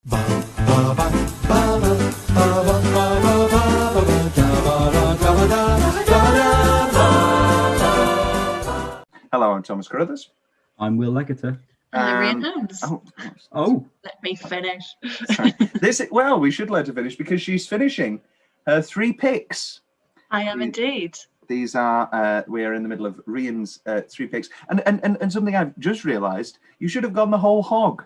Hello, I'm Thomas Carruthers. I'm Will Leggetter. Rhian Holmes. Oh. Let me finish. Well, we should let her finish because she's finishing her 3 picks. I am indeed. These are, we are in the middle of Rhian's 3 picks. And something I've just realised, you should have gone the whole hog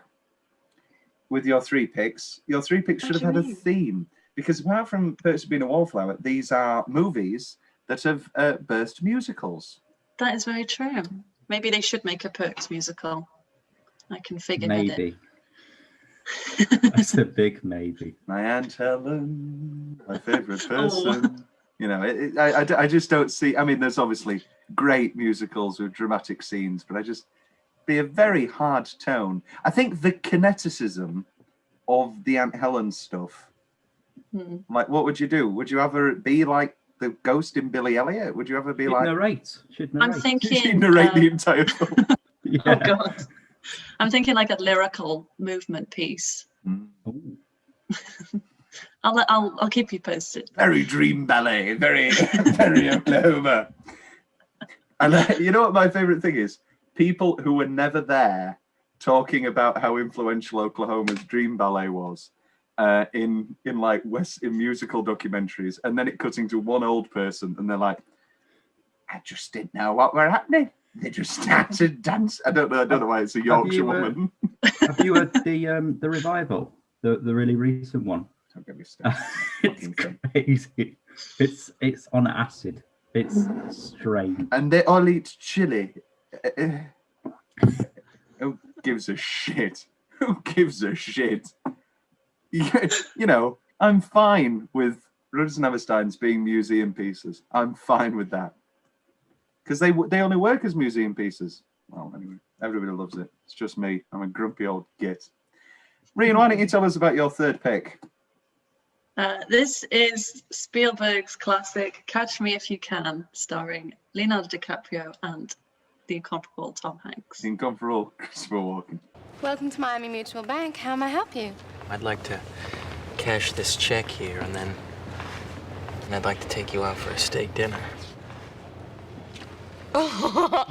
with your 3 picks. Your 3 picks should have had a theme. Because apart from Perks of Being a Wallflower, these are movies that have birthed musicals. That is very true. Maybe they should make a Perks musical. I can figure maybe. That's a big maybe. My Aunt Helen, my favourite person. You know, I just don't see. I mean, there's obviously great musicals with dramatic scenes, but be a very hard tone. I think the kineticism of the Aunt Helen stuff. Like, what would you do? Would you ever be like the ghost in Billy Elliot? Would you ever be Should like narrate? I'm thinking. She'd narrate the entire film. Yeah. Oh God. I'm thinking like a lyrical movement piece. I'll keep you posted. Very dream ballet, very very Oklahoma. And you know what my favorite thing is? People who were never there talking about how influential Oklahoma's dream ballet was in musical documentaries, and then it cutting to one old person, and they're like, "I just didn't know what were happening. They just started dance." I don't know why it's a Yorkshire woman. Have you heard the revival, the really recent one? Don't get me started. It's crazy. It's on acid. It's strange. And they all eat chili. Who gives a shit? Who gives a shit? You know, I'm fine with Ruders and Hammersteins being museum pieces. I'm fine with that. Because they only work as museum pieces. Well, anyway, everybody loves it. It's just me. I'm a grumpy old git. Rhian, why don't you tell us about your 3rd pick? This is Spielberg's classic Catch Me If You Can, starring Leonardo DiCaprio and the incomparable Tom Hanks. The incomparable Christopher Walken. Welcome to Miami Mutual Bank. How may I help you? I'd like to cash this check here, and I'd like to take you out for a steak dinner. Are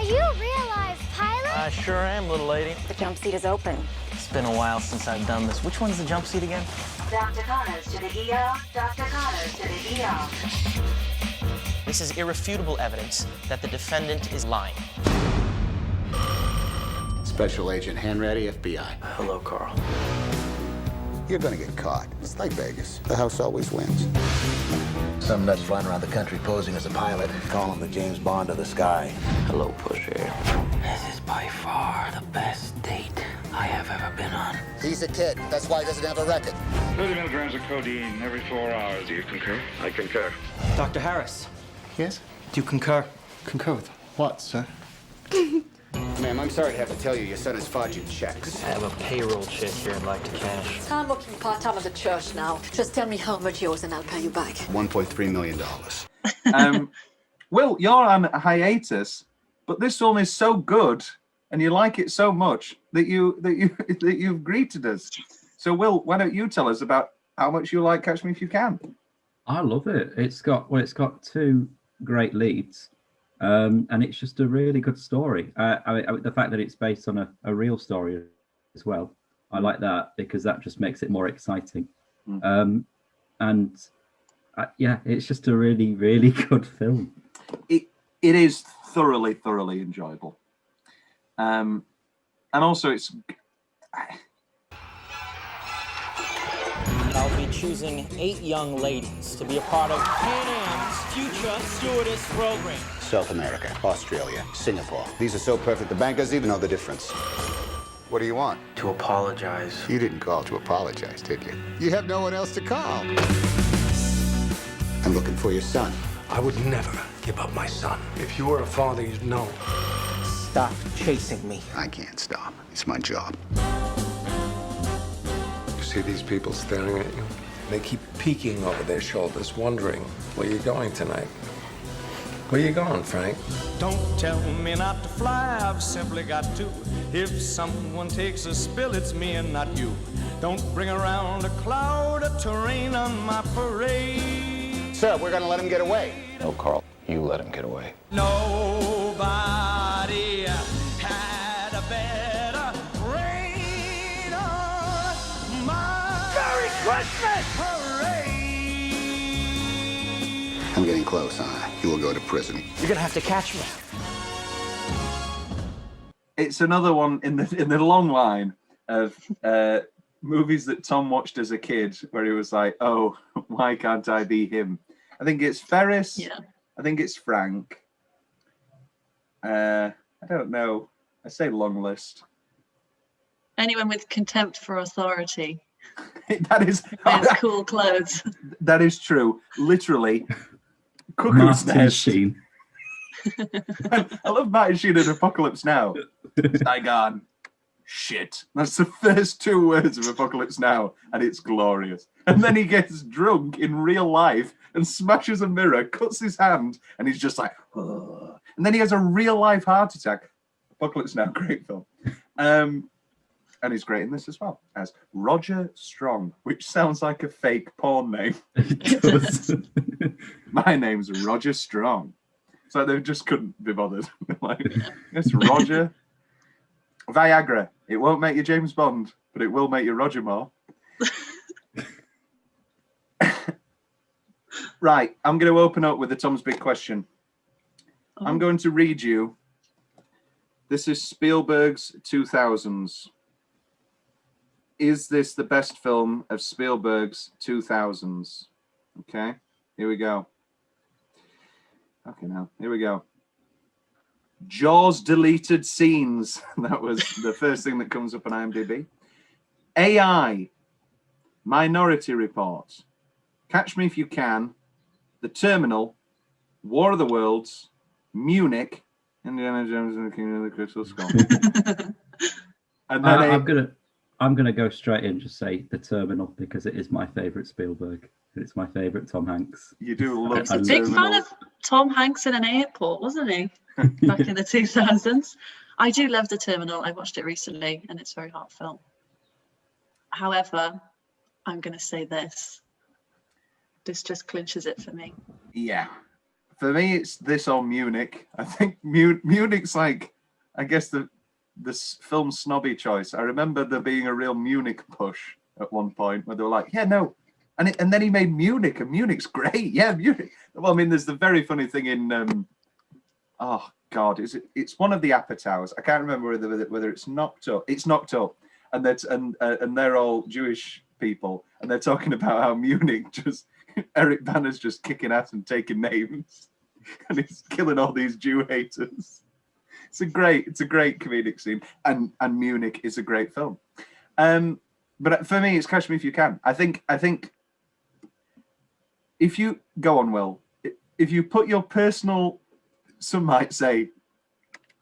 you a real life pilot? I sure am, little lady. The jump seat is open. It's been a while since I've done this. Which one's the jump seat again? Dr. Connors to the ER. Dr. Connors to the ER. This is irrefutable evidence that the defendant is lying. Special Agent Hanratty, FBI. Hello, Carl. You're gonna get caught. It's like Vegas. The house always wins. Some nuts flying around the country posing as a pilot. Call him the James Bond of the sky. Hello, Pusher. This is by far the best date I have ever been on. He's a kid. That's why he doesn't have a record. 30 milligrams of codeine every 4 hours. Do you concur? I concur. Dr. Harris, Yes? do you concur? Concur with what, sir? Ma'am, I'm sorry to have to tell you, your son is forging checks. I have a payroll check here I'd like to cash. I'm working part-time at the church now. Just tell me how much yours and I'll pay you back. $1.3 million. Will, you're on hiatus, but this film is so good and you like it so much that you've greeted us. So, Will, why don't you tell us about how much you like Catch Me If You Can? I love it. It's got 2 great leads. And it's just a really good story. The fact that it's based on a real story as well, I like that because that just makes it more exciting. It's just a really, really good film. It is thoroughly enjoyable. And also it's... I'll be choosing 8 young ladies to be a part of Pan Am's future stewardess program. South America, Australia, Singapore. These are so perfect, the bank doesn't even know the difference. What do you want? To apologize. You didn't call to apologize, did you? You have no one else to call. I'm looking for your son. I would never give up my son. If you were a father, you'd know. Stop chasing me. I can't stop. It's my job. You see these people staring at you? They keep peeking over their shoulders, wondering where you're going tonight. Where you going, Frank? Don't tell me not to fly, I've simply got to. If someone takes a spill, it's me and not you. Don't bring around a cloud of terrain on my parade. Sir, we're gonna let him get away. No, Carl. You let him get away. Nobody had a better rain on my Merry Christmas parade. I'm getting close, huh? You will go to prison. You're gonna have to catch me. It's another one in the long line of movies that Tom watched as a kid, where he was like, "Oh, why can't I be him?" I think it's Ferris. Yeah. I think it's Frank. I don't know. I say long list. Anyone with contempt for authority. That is Wears cool clothes. That is true. Literally, Cuckoo's Martin Nest. Sheen. I love Martin Sheen in Apocalypse Now. Saigon. Shit. That's the first 2 words of Apocalypse Now, and it's glorious. And then he gets drunk in real life and smashes a mirror, cuts his hand, and he's just like, "Ugh." And then he has a real life heart attack. Apocalypse Now, great film. And he's great in this as well, as Roger Strong, which sounds like a fake porn name. It does. My name's Roger Strong. So they just couldn't be bothered. Like, it's Roger. Viagra. It won't make you James Bond, but it will make you Roger Moore. Right, I'm going to open up with the Tom's Big Question. I'm going to read you. This is Spielberg's 2000s. Is this the best film of Spielberg's 2000s? Okay, here we go. Okay, now, here we go. Jaws deleted scenes. That was the first thing that comes up on IMDb. AI, Minority Report, Catch Me If You Can, The Terminal, War of the Worlds, Munich, Indiana Jones and the Kingdom of the Crystal Skull. And then I'm gonna go straight in and just say The Terminal, because it is my favourite Spielberg. It's my favourite Tom Hanks. You do love He's a big fan of Tom Hanks in an airport, wasn't he? Back in the 2000s. I do love The Terminal. I watched it recently and it's very heartfelt. However, I'm going to say this. This just clinches it for me. Yeah. For me, it's this or Munich. I think Munich's like, I guess, this film snobby choice. I remember there being a real Munich push at one point where they were like, yeah, no. And then he made Munich, and Munich's great. Yeah, Munich. Well, I mean, there's the very funny thing in, oh God, it's one of the Apatows. I can't remember whether it's Knocked Up. It's Knocked Up, and they're all Jewish people, and they're talking about how Munich just Eric Banner's just kicking ass and taking names, and he's killing all these Jew haters. It's a great comedic scene, and Munich is a great film. But for me, it's Catch Me If You Can. I think if you go on, Will, if you put your personal, some might say,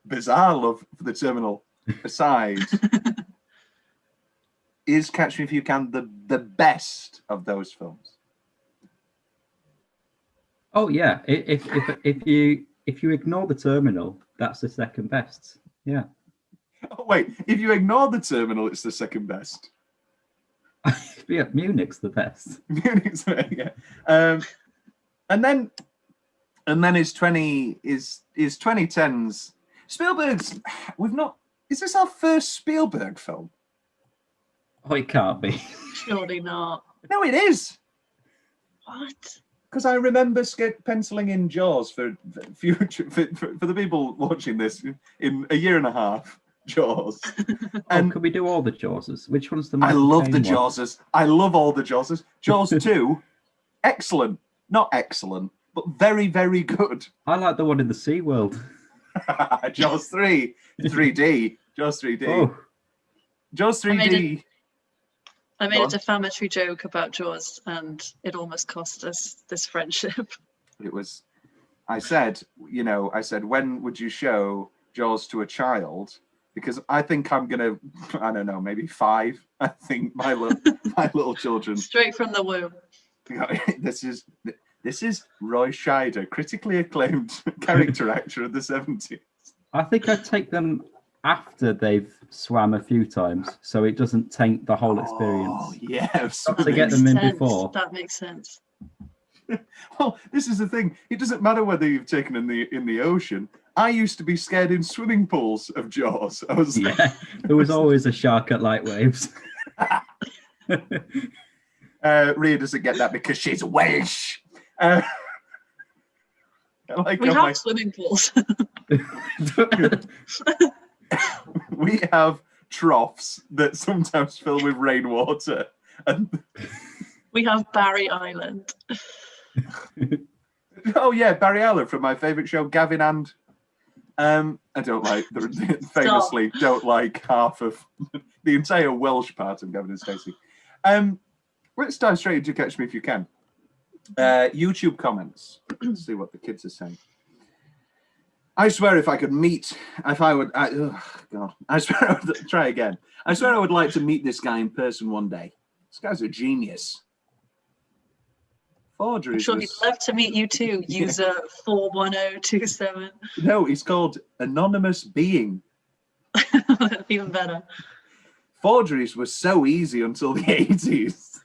bizarre love for The Terminal aside, is Catch Me If You Can the best of those films? Oh yeah, if you ignore The Terminal, that's the second best. Yeah. Oh wait, if you ignore The Terminal, it's the second best. Yeah, Munich's the best. Munich's yeah. And then is 2010s. Spielberg's. Is this our first Spielberg film? Oh, it can't be. Surely not. No, it is. What? Because I remember penciling in Jaws for future for the people watching this in a year and a half. Jaws. And can we do all the Jawses? Which one's the most? I love the one? Jawses. I love all the Jawses. Jaws 2, excellent. Not excellent, but very, very good. I like the one in the Sea World. Jaws 3, 3D. Jaws 3D. Oh. Jaws 3D. I made a defamatory joke about Jaws, and it almost cost us this friendship. It was. I said, when would you show Jaws to a child? Because I think I'm gonna, I don't know, maybe 5. I think my little children. Straight from the womb. This is This is Roy Scheider, critically acclaimed character actor of the 70s. I think I'd take them after they've swam a few times, so it doesn't taint the whole experience. Oh, yeah. Not to get them in before. That makes sense. Well, this is the thing. It doesn't matter whether you've taken in the ocean. I used to be scared in swimming pools of Jaws. I was there was always a shark at light waves. Rhea doesn't get that because she's Welsh. We have swimming pools. We have troughs that sometimes fill with rainwater. And we have Barry Island. Oh yeah, Barry Allen from my favourite show, Gavin and I don't like famously don't like half of the entire Welsh part of Gavin and Stacey. Let's dive straight into Catch Me If You Can. YouTube comments. Let's see what the kids are saying. I swear I swear I would try again. I swear I would like to meet this guy in person one day. This guy's a genius. I'm sure he'd love to meet you too, user 41027. No, he's called Anonymous Being. Even better. Forgeries were so easy until the 80s.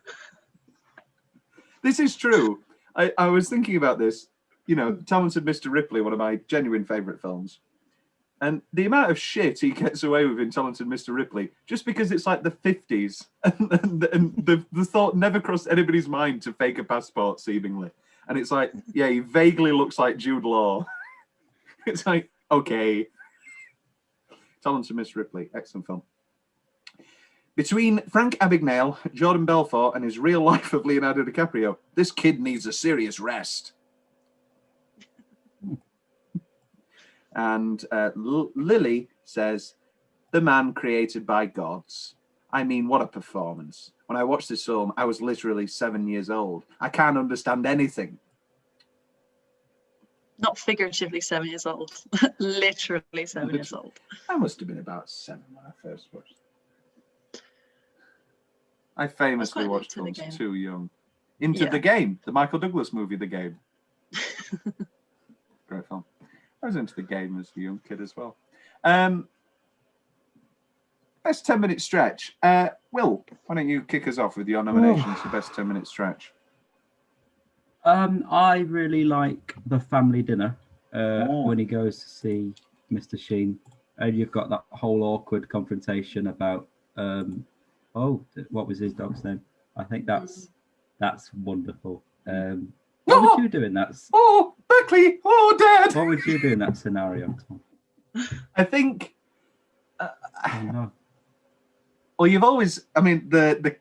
This is true. I was thinking about this. You know, Talented Mr. Ripley, one of my genuine favourite films. And the amount of shit he gets away with in Talented Mr. Ripley, just because it's like the 50s, and the thought never crossed anybody's mind to fake a passport, seemingly. And it's like, yeah, he vaguely looks like Jude Law. It's like, okay. Talented Mr. Ripley, excellent film. Between Frank Abagnale, Jordan Belfort, and his real life of Leonardo DiCaprio, this kid needs a serious rest. And Lily says, the man created by gods. I mean, what a performance. When I watched this film, I was literally 7 years old. I can't understand anything. Not figuratively 7 years old. Literally 7 years old. I must have been about 7 when I first watched it. I famously watched films too young. Into the Game, the Michael Douglas movie, The Game. Great film. I was into The Game as a young kid as well. Best 10-minute stretch. Will, why don't you kick us off with your nominations for best 10-minute stretch? I really like the family dinner when he goes to see Mr. Sheen, and you've got that whole awkward confrontation about what was his dog's name? I think that's wonderful. What would you do in that? Oh, Beckley! Oh, Dad! What would you do in that scenario, Tom? I think. Well, you've always. I mean, the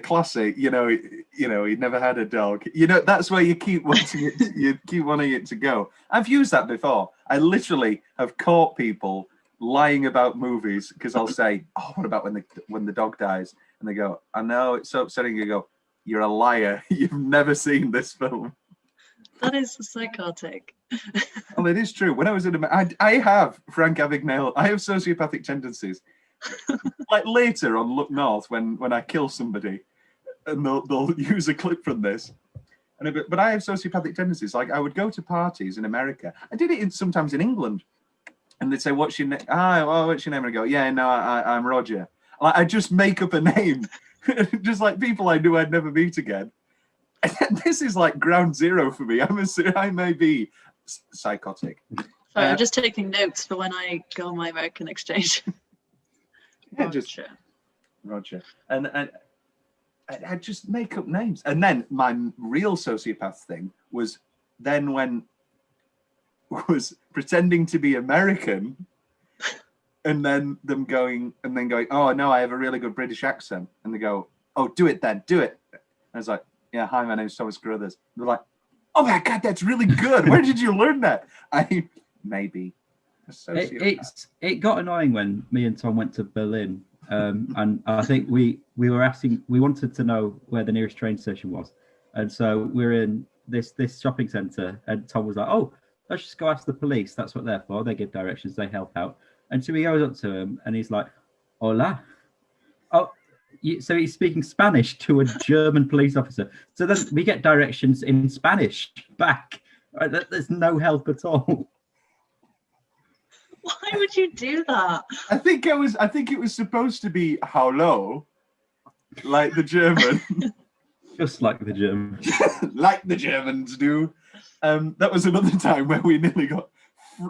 classic. You know, he never had a dog. You know, that's where you keep wanting it. You keep wanting it to go. I've used that before. I literally have caught people lying about movies because I'll say, "Oh, what about when the dog dies?" And they go, "I know, it's so upsetting." You go, "You're a liar. You've never seen this film." That is psychotic. Well, it is true. When I was in America, I have Frank Abagnale. I have sociopathic tendencies. Like later on Look North, when I kill somebody, and they'll use a clip from this. But I have sociopathic tendencies. Like I would go to parties in America. I did it sometimes in England, and they'd say, "What's your name?" What's your name? And I go, "Yeah, no, I'm Roger." Like I just make up a name, just like people I knew I'd never meet again. This is like ground zero for me. I may be psychotic. Sorry, I'm just taking notes for when I go on my American exchange. Yeah, Roger. And I just make up names. And then my real sociopath thing was then when was pretending to be American, and then going, "Oh no, I have a really good British accent," and they go, "Oh, do it then, do it." And I was like, "Yeah, hi, my name's Thomas Carruthers." They're like, "Oh my God, that's really good. Where did you learn that?" Maybe a sociopath. It got annoying when me and Tom went to Berlin, and I think we wanted to know where the nearest train station was, and so we're in this shopping centre, and Tom was like, "Oh, let's just go ask the police. That's what they're for. They give directions. They help out." And so he goes up to him, and he's like, "Hola. Oh, So he's speaking Spanish to a German police officer. So then we get directions in Spanish back. Right, there's no help at all. Why would you do that? I think it was supposed to be hello, like the German. Just like the German. Like the Germans do. That was another time where we nearly got we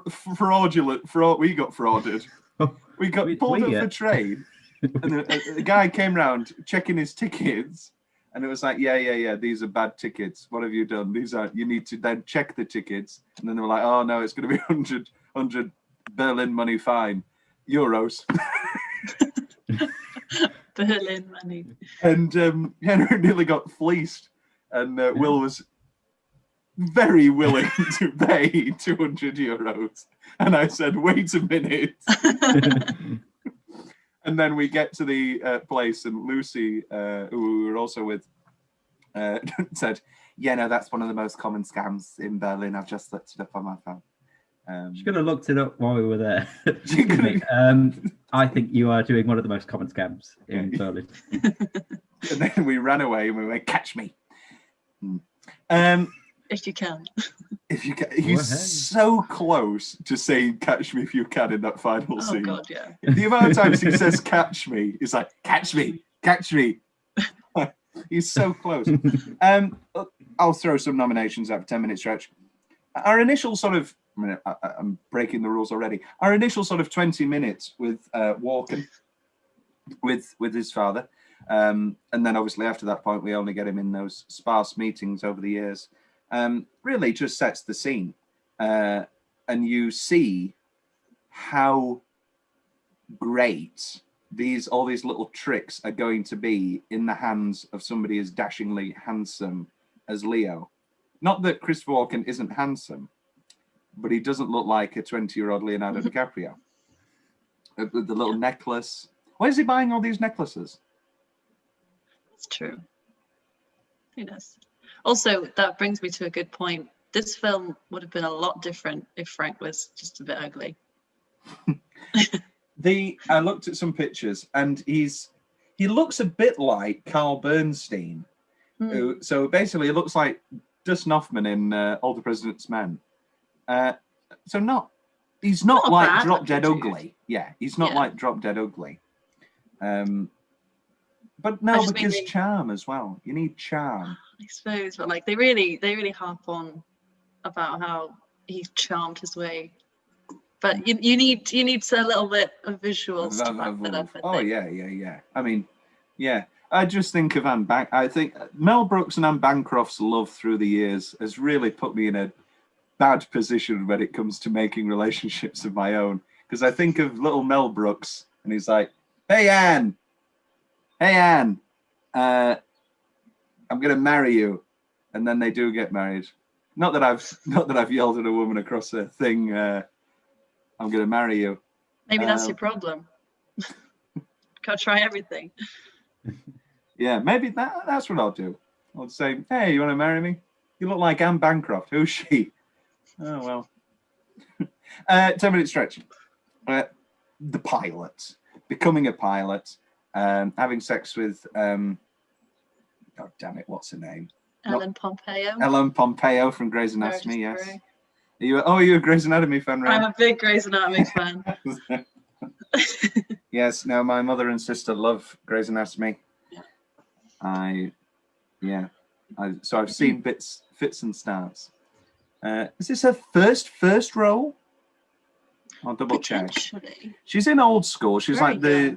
got frauded. We got pulled up for train, and the guy came round checking his tickets, and it was like, yeah, these are bad tickets. What have you done? You need to then check the tickets. And then they were like, oh no, it's going to be 100 Berlin money fine. Euros. Berlin money. And Henry nearly got fleeced, and Will was very willing to pay 200 euros. And I said, wait a minute. And then we get to the place, and Lucy, who we were also with, said, yeah, no, that's one of the most common scams in Berlin. I've just looked it up on my phone. She could have looked it up while we were there. I think you are doing one of the most common scams in Berlin. And then we ran away and we went, catch me. If you can. If you can. He's so close to saying catch me if you can in that final scene. Oh, God, yeah. The amount of times he says catch me, it's like, catch me, catch me. He's so close. I'll throw some nominations out for 10-minute stretch. Our initial sort of, I'm breaking the rules already. Our initial sort of 20 minutes with Walken, with his father. And then obviously after that point, we only get him in those sparse meetings over the years. Really just sets the scene. And you see how great all these little tricks are going to be in the hands of somebody as dashingly handsome as Leo. Not that Christopher Walken isn't handsome, but he doesn't look like a 20-year-old Leonardo DiCaprio. With the little necklace. Why is he buying all these necklaces? That's true. Who knows? Also, that brings me to a good point. This film would have been a lot different if Frank was just a bit ugly. I looked at some pictures, and he looks a bit like Carl Bernstein. So basically, it looks like Dustin Hoffman in All the President's Men. He's not like Drop Dead Ugly. Yeah, he's not like Drop Dead Ugly. But no, because charm as well. You need charm. I suppose, but like they really harp on about how he charmed his way. But you need a little bit of visuals to back that up. Oh yeah. I mean, yeah. I just think of Anne Bancroft. I think Mel Brooks and Anne Bancroft's love through the years has really put me in a bad position when it comes to making relationships of my own. Because I think of little Mel Brooks, and he's like, "Hey Anne, I'm going to marry you," and then they do get married. Not that I've yelled at a woman across a thing. I'm going to marry you. Maybe that's your problem. Gotta try everything. Yeah, maybe that's what I'll do. I'll say, "Hey, you want to marry me? You look like Anne Bancroft. Who's she?" Oh well. 10-minute stretch. The pilot, becoming a pilot, having sex with God damn it, what's her name? Ellen Pompeo. Ellen Pompeo from Grey's Anatomy. Yes. Are you a Grey's Anatomy fan, right? I'm a big Grey's Anatomy fan. Yes. No, my mother and sister love Grey's Anatomy. So I've seen fits and starts. Is this her first role? I'll double check. She's in Old School. She's like the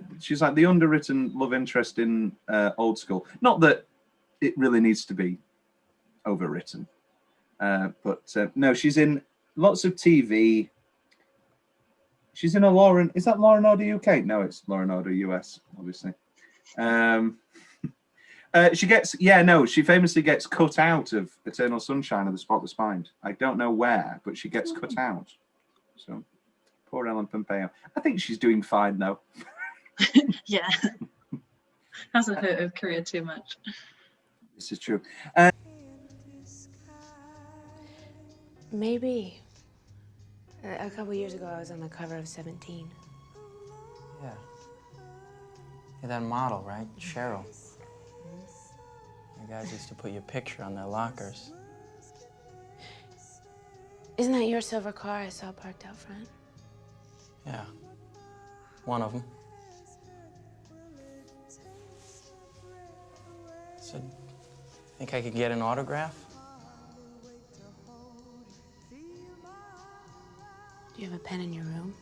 underwritten love interest in Old School. Not that it really needs to be overwritten, but no, she's in lots of TV. She's in a is that Law and Order UK? No, it's Law and Order US, obviously. She famously gets cut out of Eternal Sunshine of the Spotless Mind. I don't know where, but she gets cut out. So, poor Ellen Pompeo. I think she's doing fine, though. Yeah. Hasn't hurt her career too much. This is true. Maybe. A couple years ago, I was on the cover of 17. Yeah. You're that model, right? Cheryl. You guys used to put your picture on their lockers. Isn't that your silver car I saw parked out front? Yeah. One of them. So, think I could get an autograph? Do you have a pen in your room?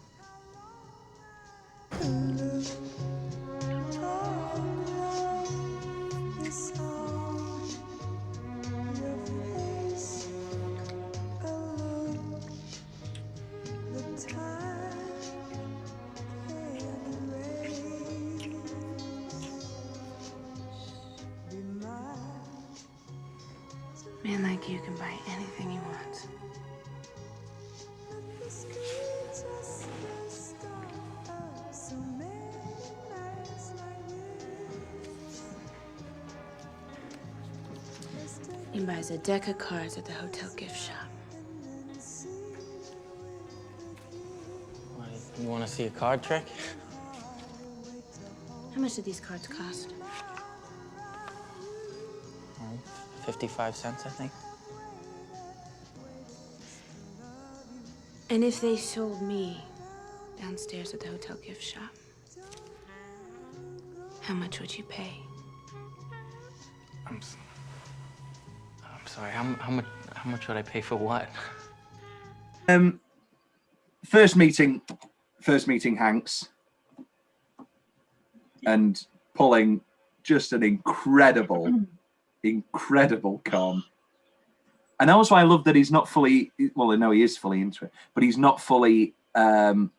A man like you can buy anything he wants. He buys a deck of cards at the hotel gift shop. You want to see a card trick? How much do these cards cost? 55 cents, I think. And if they sold me downstairs at the hotel gift shop, how much would you pay? I'm sorry. How much would I pay for what? First meeting Hanks, and pulling just an incredible con. And also I love that he's not fully, well, no, he is fully into it, but he's not fully, like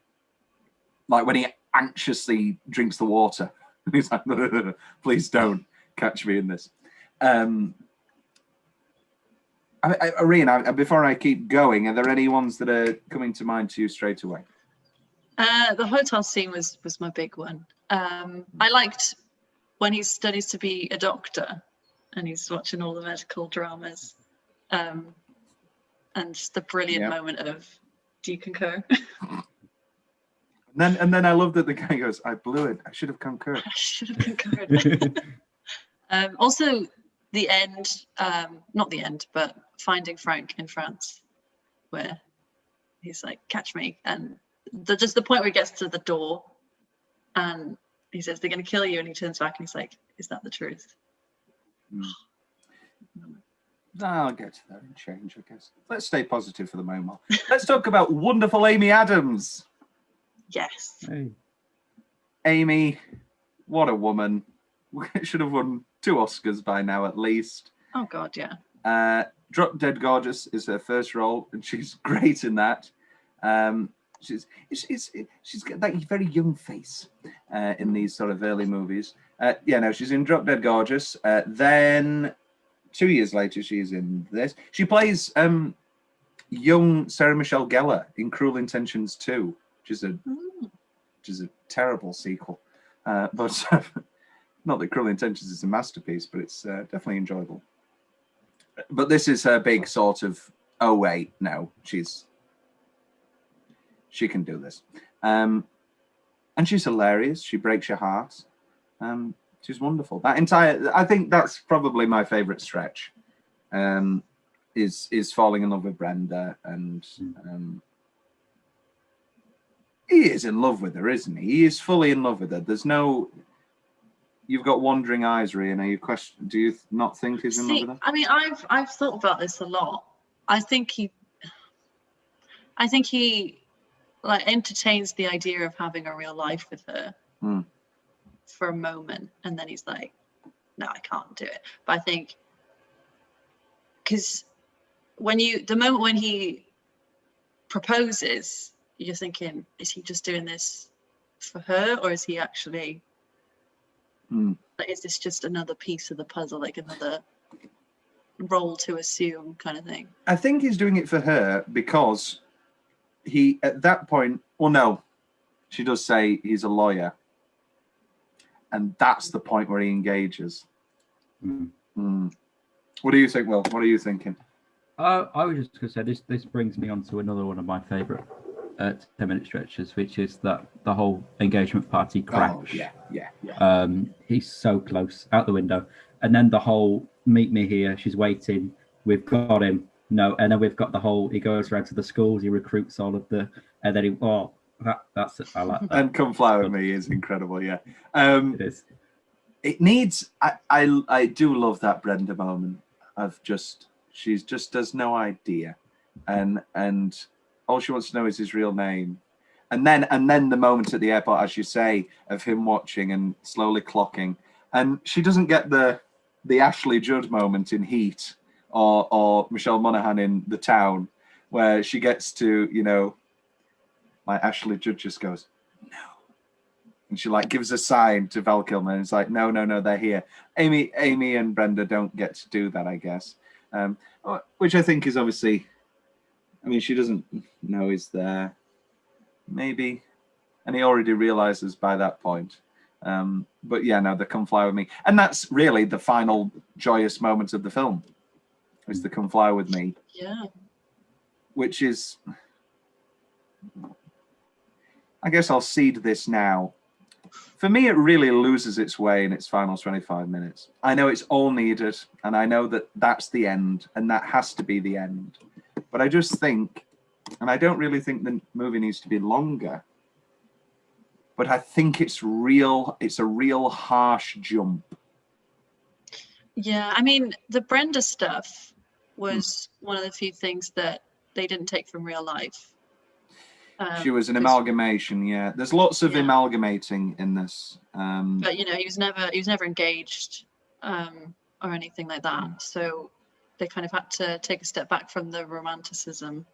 when he anxiously drinks the water. He's like, no, please don't catch me in this. Rhian, before I keep going, are there any ones that are coming to mind to you straight away? The hotel scene was my big one. I liked when he studies to be a doctor and he's watching all the medical dramas, and the brilliant moment of, do you concur? And then I love that the guy goes, I blew it. I should have concurred. I should have concurred. Also, the end, not the end, but finding Frank in France, where he's like, catch me. And just the point where he gets to the door and he says, they're going to kill you. And he turns back and he's like, is that the truth? I'll get to that in change, I guess. Let's stay positive for the moment. Let's talk about wonderful Amy Adams. Yes. Hey. Amy, what a woman. Should have won 2 Oscars by now at least. Oh God, yeah. Drop Dead Gorgeous is her first role, and she's great in that. She's got that very young face in these sort of early movies. She's in Drop Dead Gorgeous. Then 2 years later, she's in this. She plays young Sarah Michelle Gellar in Cruel Intentions 2, which is a terrible sequel. But not that Cruel Intentions is a masterpiece, but it's definitely enjoyable. But this is her big sort of, oh wait, no, she can do this. And she's hilarious. She breaks your heart. She's wonderful. I think that's probably my favorite stretch, is falling in love with Brenda, and he is in love with her, isn't he? He is fully in love with her. There's no, you've got wandering eyes, Rhian. Do you not think he's in love with her? I mean, I've thought about this a lot. I think he like entertains the idea of having a real life with her for a moment, and then he's like, no, I can't do it. But I think because the moment when he proposes, you're thinking, is he just doing this for her, or is he actually like, is this just another piece of the puzzle, like another role to assume kind of thing? I think he's doing it for her because he, at that point, well, no, she does say he's a lawyer, and that's the point where he engages. What do you think, Will? What are you thinking? I was just going to say, this brings me on to another one of my favourite 10-minute stretches, which is that the whole engagement party crash. He's so close out the window, and then the whole meet me here. She's waiting. We've got him. No, and then we've got the whole. He goes around to the schools. He recruits all of the, and then that's it. I like that. And Come Fly With Me is incredible. Yeah, it is. It needs. I do love that Brenda moment of she just has no idea, and all she wants to know is his real name, and then the moment at the airport, as you say, of him watching and slowly clocking, and she doesn't get the Ashley Judd moment in Heat or Michelle Monaghan in The Town, where she gets to like Ashley Judd just goes no, and she like gives a sign to Val Kilmer, and it's like no, they're here. Amy and Brenda don't get to do that, I guess, which I think is obviously. I mean, she doesn't know he's there, maybe, and he already realizes by that point. But yeah, no, the Come Fly With Me, and that's really the final joyous moment of the film. Is the Come Fly With Me? Yeah. Which is, I guess I'll cede this now. For me, it really loses its way in its final 25 minutes. I know it's all needed, and I know that that's the end, and that has to be the end. But I just think, and I don't really think the movie needs to be longer, but I think it's a real harsh jump. Yeah, I mean, the Brenda stuff was one of the few things that they didn't take from real life. She was an amalgamation, yeah. There's lots of amalgamating in this. But he was never engaged or anything like that. So they kind of had to take a step back from the romanticism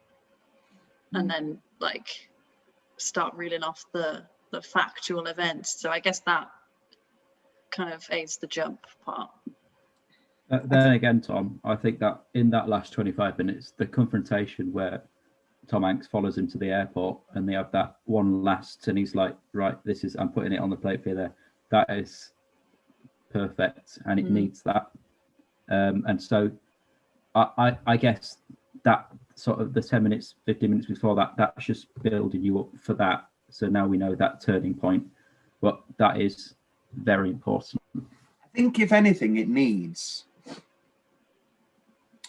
and then like start reeling off the factual events. So I guess that kind of aids the jump part. Then again, Tom, I think that in that last 25 minutes, the confrontation where Tom Hanks follows him to the airport and they have that one last, and he's like, right, I'm putting it on the plate for you there. That is perfect, and it needs that. And so I guess that sort of the 10 minutes, 15 minutes before that's just building you up for that. So now we know that turning point, but that is very important. I think if anything, it needs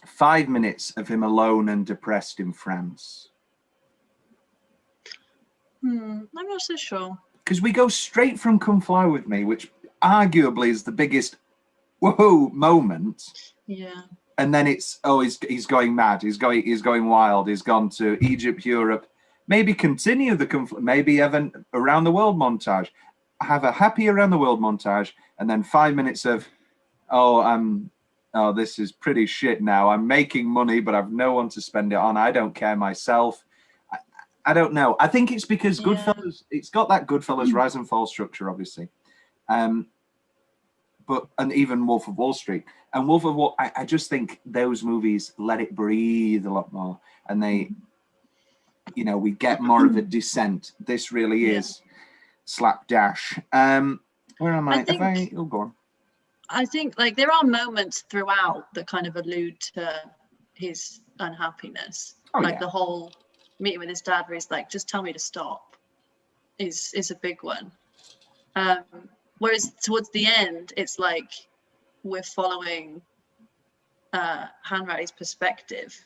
5 minutes of him alone and depressed in France. I'm not so sure. Because we go straight from Come Fly With Me, which arguably is the biggest whoa moment. Yeah. And then it's he's going mad, he's going wild, he's gone to Egypt, Europe, maybe continue maybe have an around the world montage, have a happy around the world montage, and then 5 minutes of this is pretty shit now. I'm making money, but I've no one to spend it on. I don't care myself. I don't know. I think it's because Goodfellas, it's got that Goodfellas rise and fall structure, obviously. But even Wolf of Wall Street. And Wolf of Wall, I just think those movies let it breathe a lot more. And they, we get more of a descent. This really is slapdash. Where am I? Go on. I think like there are moments throughout that kind of allude to his unhappiness. The whole meeting with his dad where he's like, just tell me to stop is a big one. Whereas towards the end, it's like we're following Hanratty's perspective.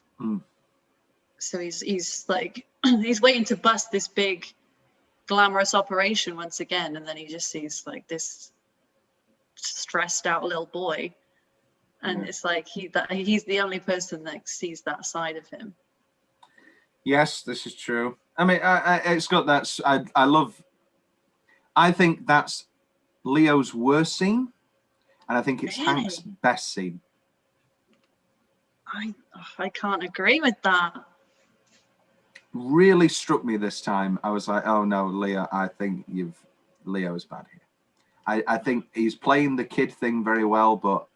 So he's like he's waiting to bust this big glamorous operation once again, and then he just sees like this stressed out little boy, and it's like he's the only person that sees that side of him. Yes, this is true. I mean, it's got that. I think that's Leo's worst scene, and I think it's Hank's best scene. I can't agree with that. Really struck me this time. I was like, oh no, Leo, I think Leo's bad here. I think he's playing the kid thing very well, but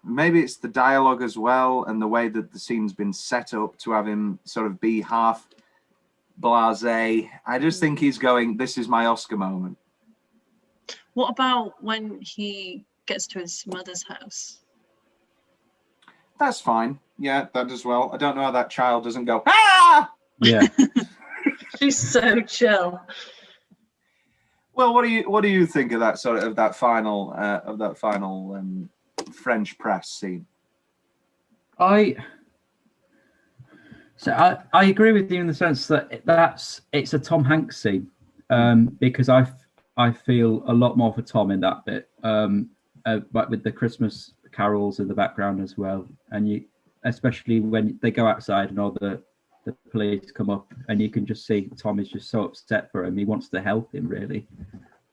maybe it's the dialogue as well and the way that the scene's been set up to have him sort of be half blasé. I just think he's going, this is my Oscar moment. What about when he gets to his mother's house? That's fine. Yeah, that as well. I don't know how that child doesn't go, ah! ah! Yeah. She's so chill. Well, what do you think of that sort of that final French press scene? I agree with you in the sense that it's a Tom Hanks scene, because I feel a lot more for Tom in that bit, but with the Christmas carols in the background as well, and especially when they go outside and all the police come up, and you can just see Tom is just so upset for him. He wants to help him, really.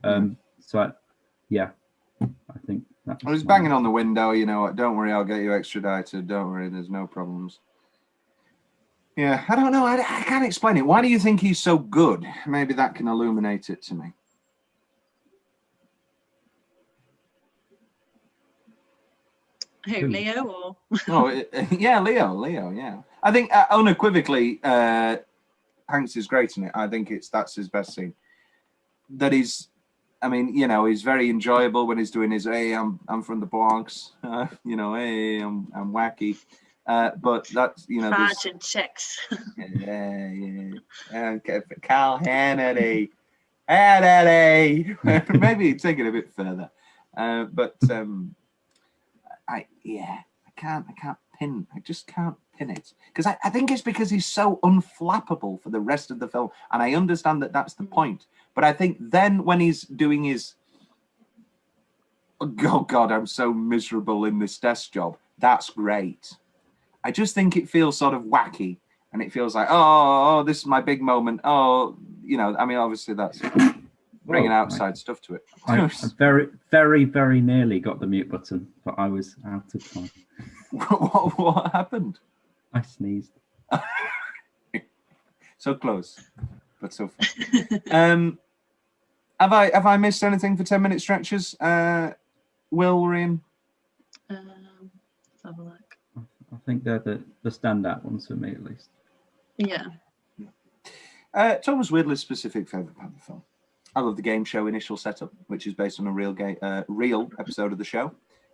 I think that's. I was banging on the window, you know. Don't worry, I'll get you extradited. Don't worry, there's no problems. Yeah, I don't know. I can't explain it. Why do you think he's so good? Maybe that can illuminate it to me. Who, Leo or? Yeah, Leo. Yeah, I think unequivocally, Hanks is great in it. I think that's his best scene. That is, I mean, you know, he's very enjoyable when he's doing his "Hey, I'm from the Bronx," you know, "Hey, I'm wacky," but that's, you know, Sergeant checks. Yeah. Carl Hannity. Maybe take it a bit further, but. I just can't pin it, because I think it's because he's so unflappable for the rest of the film, and I understand that that's the point, but I think then when he's doing his "oh God, I'm so miserable in this desk job," that's great. I just think it feels sort of wacky, and it feels like, oh, this is my big moment. Oh, you know, I mean, obviously that's bringing outside stuff to it. I very, very, very nearly got the mute button, but I was out of time. What happened? I sneezed. So close, but so far. Have I missed anything for 10-minute stretches? Will, Rhian? Let's have a look. I think they're the standout ones for me, at least. Yeah. Thomas Weirdley's specific favourite part of the film. I love the game show initial setup, which is based on a real episode of the show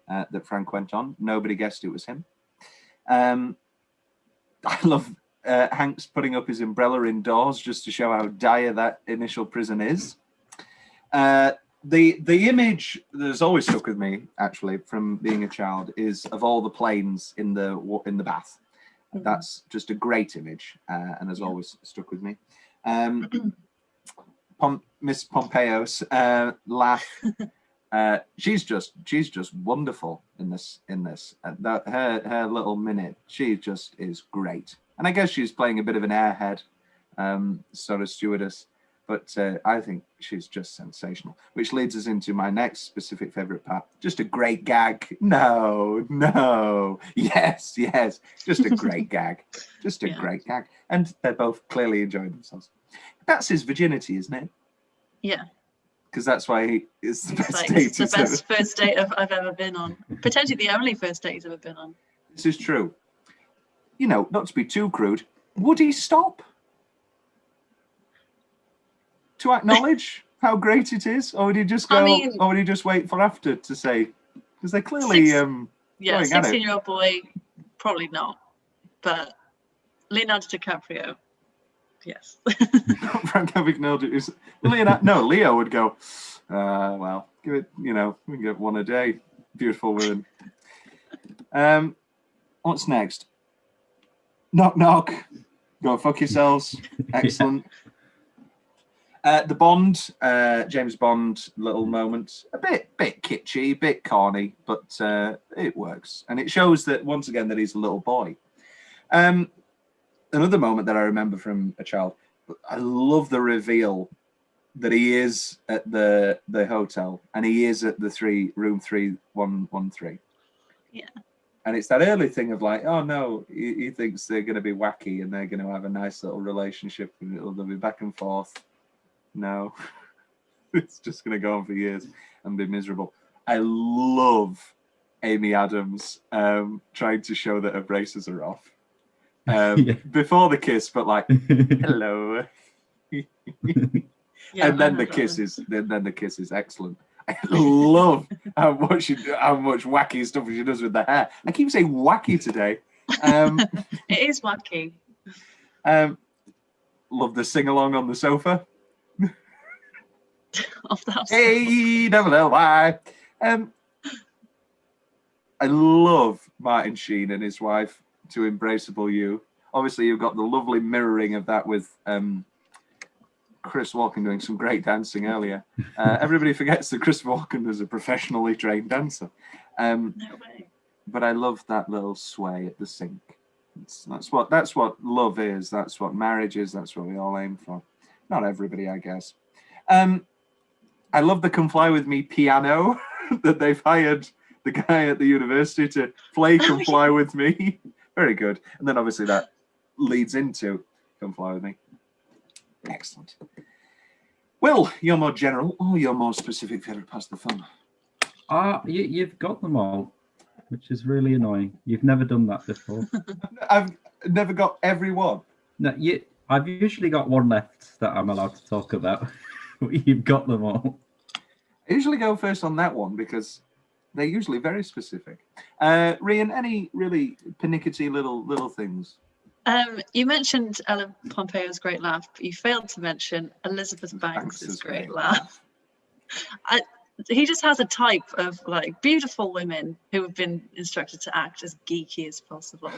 that Frank went on. Nobody guessed it was him. I love Hanks putting up his umbrella indoors just to show how dire that initial prison is. The image that's always stuck with me, actually, from being a child, is of all the planes in the bath. That's just a great image, and has always stuck with me. Miss Pompeo's laugh. She's just wonderful in this. Her little minute, she just is great. And I guess she's playing a bit of an airhead, sort of stewardess. But I think she's just sensational, which leads us into my next specific favourite part. Just a great gag. No. Yes. Just a great gag. Just a great gag. And they're both clearly enjoying themselves. That's his virginity, isn't it? Yeah. Because that's why it's the best date. It's the best first date I've ever been on. Potentially the only first date he's ever been on. This is true. You know, not to be too crude, would he stop to acknowledge how great it is, or would he just go? Or would he just wait for after to say? Because they're clearly 16-year-old boy, probably not. But Leonardo DiCaprio, yes. Frank Abagnale is Leonardo. No, Leo would go. Well, give it. You know, we can get one a day. Beautiful women. What's next? Knock knock. Go fuck yourselves. Excellent. The Bond, James Bond little moment, a bit kitschy, bit corny, but it works, and it shows that once again that he's a little boy. Another moment that I remember from a child, I love the reveal that he is at the hotel and he is at the room 3113. Yeah. And it's that early thing of like, oh no, he thinks they're going to be wacky and they're going to have a nice little relationship and they'll be back and forth. No, it's just going to go on for years and be miserable. I love Amy Adams trying to show that her braces are off before the kiss, but like, hello. And then the kiss is excellent. I love how much wacky stuff she does with the hair. I keep saying wacky today. It is wacky. Love the sing along on the sofa. Of the house. A-double-L-Y. I love Martin Sheen and his wife, To Embraceable You. Obviously, you've got the lovely mirroring of that with Chris Walken doing some great dancing earlier. Everybody forgets that Chris Walken is a professionally trained dancer. No way. But I love that little sway at the sink. That's what love is. That's what marriage is. That's what we all aim for. Not everybody, I guess. I love the Come Fly With Me piano that they've hired the guy at the university to play Come Fly With Me. Very good. And then obviously that leads into Come Fly With Me. Excellent. Will, you're more general or you're more specific favourite past the film? You've got them all, which is really annoying. You've never done that before. I've never got every one. No, I've usually got one left that I'm allowed to talk about. You've got them all. I usually go first on that one because they're usually very specific. Rhian, any really pernickety little things? You mentioned Ellen Pompeo's great laugh, but you failed to mention Elizabeth Banks' great laugh. He just has a type of like beautiful women who have been instructed to act as geeky as possible.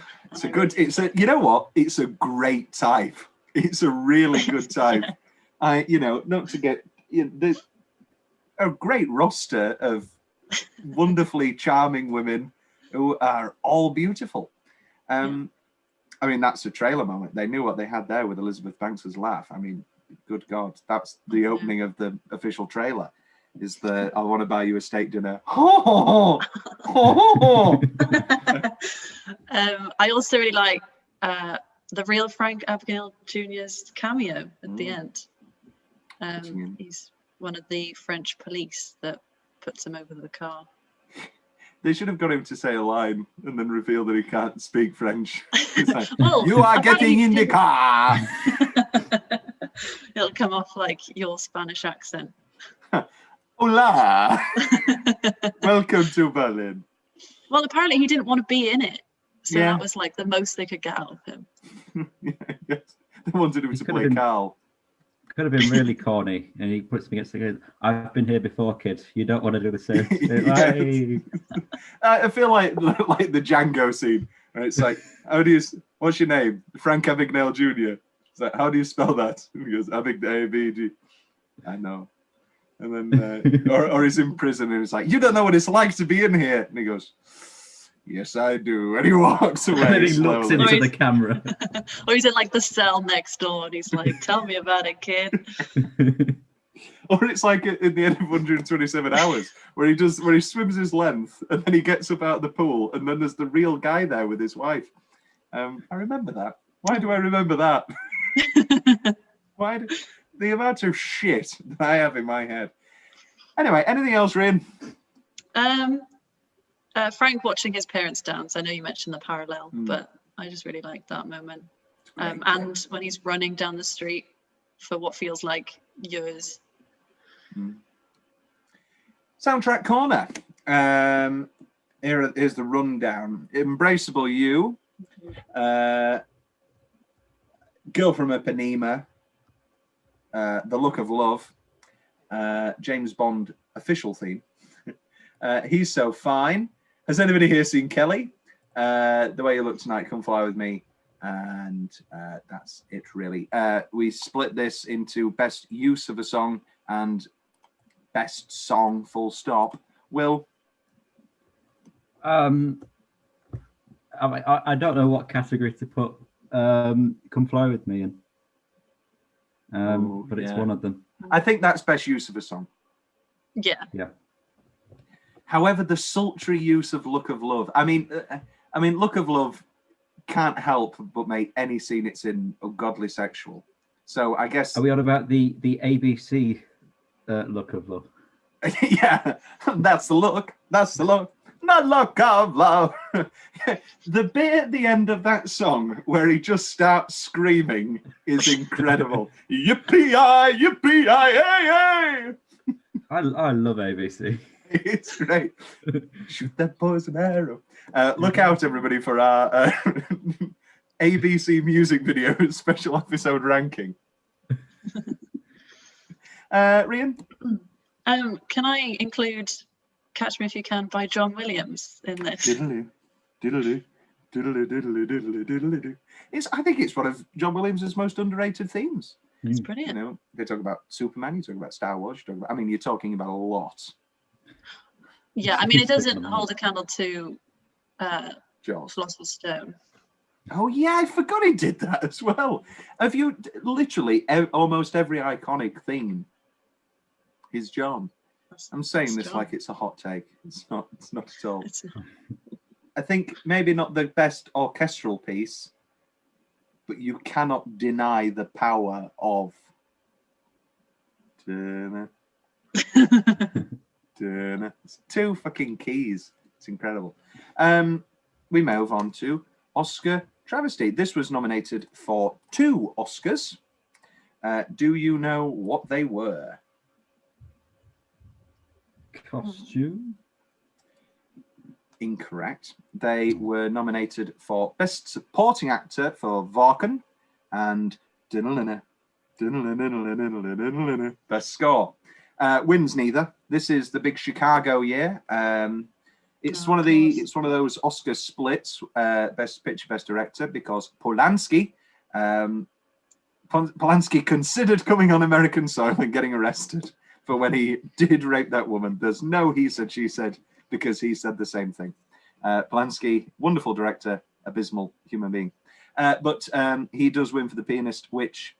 You know what? It's a great type. It's a really good type. Not to get there's a great roster of wonderfully charming women who are all beautiful. I mean, that's a trailer moment. They knew what they had there with Elizabeth Banks's laugh. I mean, good God, that's the opening of the official trailer. Is the I want to buy you a steak dinner. I also really like the real Frank Abagnale Jr.'s cameo at the end. He's one of the French police that puts him over the car. They should have got him to say a line and then reveal that he can't speak French. It's like, well, you are getting in the car. It'll come off like your Spanish accent. Hola. Welcome to Berlin. Well, apparently he didn't want to be in it. So that was like the most they could get out of him. Yes. They wanted him to play Carl. Could have been really corny, and he puts me against the game. I've been here before, kid. You don't want to do the same. I feel like the Django scene, and it's like, what's your name? Frank Abagnale Jr. It's like, how do you spell that? He goes, Abagnale, A-B-G. I know. And then, or he's in prison, and it's like, you don't know what it's like to be in here. And he goes, yes, I do. And he walks away. And then he looks into the camera. Or he's in like the cell next door, and he's like, tell me about it, kid. Or it's like in the end of 127 Hours, where he swims his length, and then he gets up out of the pool, and then there's the real guy there with his wife. I remember that. Why do I remember that? The amount of shit that I have in my head. Anyway, anything else, Rhian? Frank watching his parents dance. I know you mentioned the parallel, but I just really liked that moment. And when he's running down the street for what feels like years. Soundtrack corner. Here's the rundown. Embraceable You. Girl from Ipanema. The Look of Love. James Bond official theme. He's So Fine. Has anybody here seen Kelly? The Way You Look Tonight, Come Fly With Me. And that's it, really. We split this into best use of a song and best song, full stop. Will? I don't know what category to put Come Fly With Me in. But it's one of them. I think that's best use of a song. Yeah. However, the sultry use of Look of Love. I mean, Look of Love can't help but make any scene it's in ungodly sexual. So I guess. Are we on about the ABC Look of Love? Yeah, that's the look. That's the look. The Look of Love. The bit at the end of that song where he just starts screaming is incredible. Yippee-yi, yippee-yi-yi-yi. I love ABC. It's great. Shoot that poison arrow. Look out, everybody, for our ABC music video special episode ranking. Rhian? Can I include Catch Me If You Can by John Williams in this? Diddly, diddly, diddly, diddly, diddly, diddly, diddly. I think it's one of John Williams' most underrated themes. It's brilliant. You know, they talk about Superman, you talk about Star Wars, you talk about, I mean, you're talking about a lot. Yeah, I mean, it doesn't hold a candle to Jaws. Philosopher's Stone. Oh yeah, I forgot he did that as well. Have you literally almost every iconic theme is John? I'm saying this like it's a hot take. It's not. It's not at all. It's not. I think maybe not the best orchestral piece, but you cannot deny the power of. It's 2 fucking keys. It's incredible. We move on to Oscar Travesty. This was nominated for 2 Oscars. Do you know what they were? Costume? Incorrect. They were nominated for Best Supporting Actor for Varken and Best Score. Wins neither. This is the big Chicago year. It's one of those Oscar splits, Best Picture, Best Director, because Polanski considered coming on American soil and getting arrested for when he did rape that woman. There's no he said, she said, because he said the same thing. Polanski, wonderful director, abysmal human being. But he does win for The Pianist, which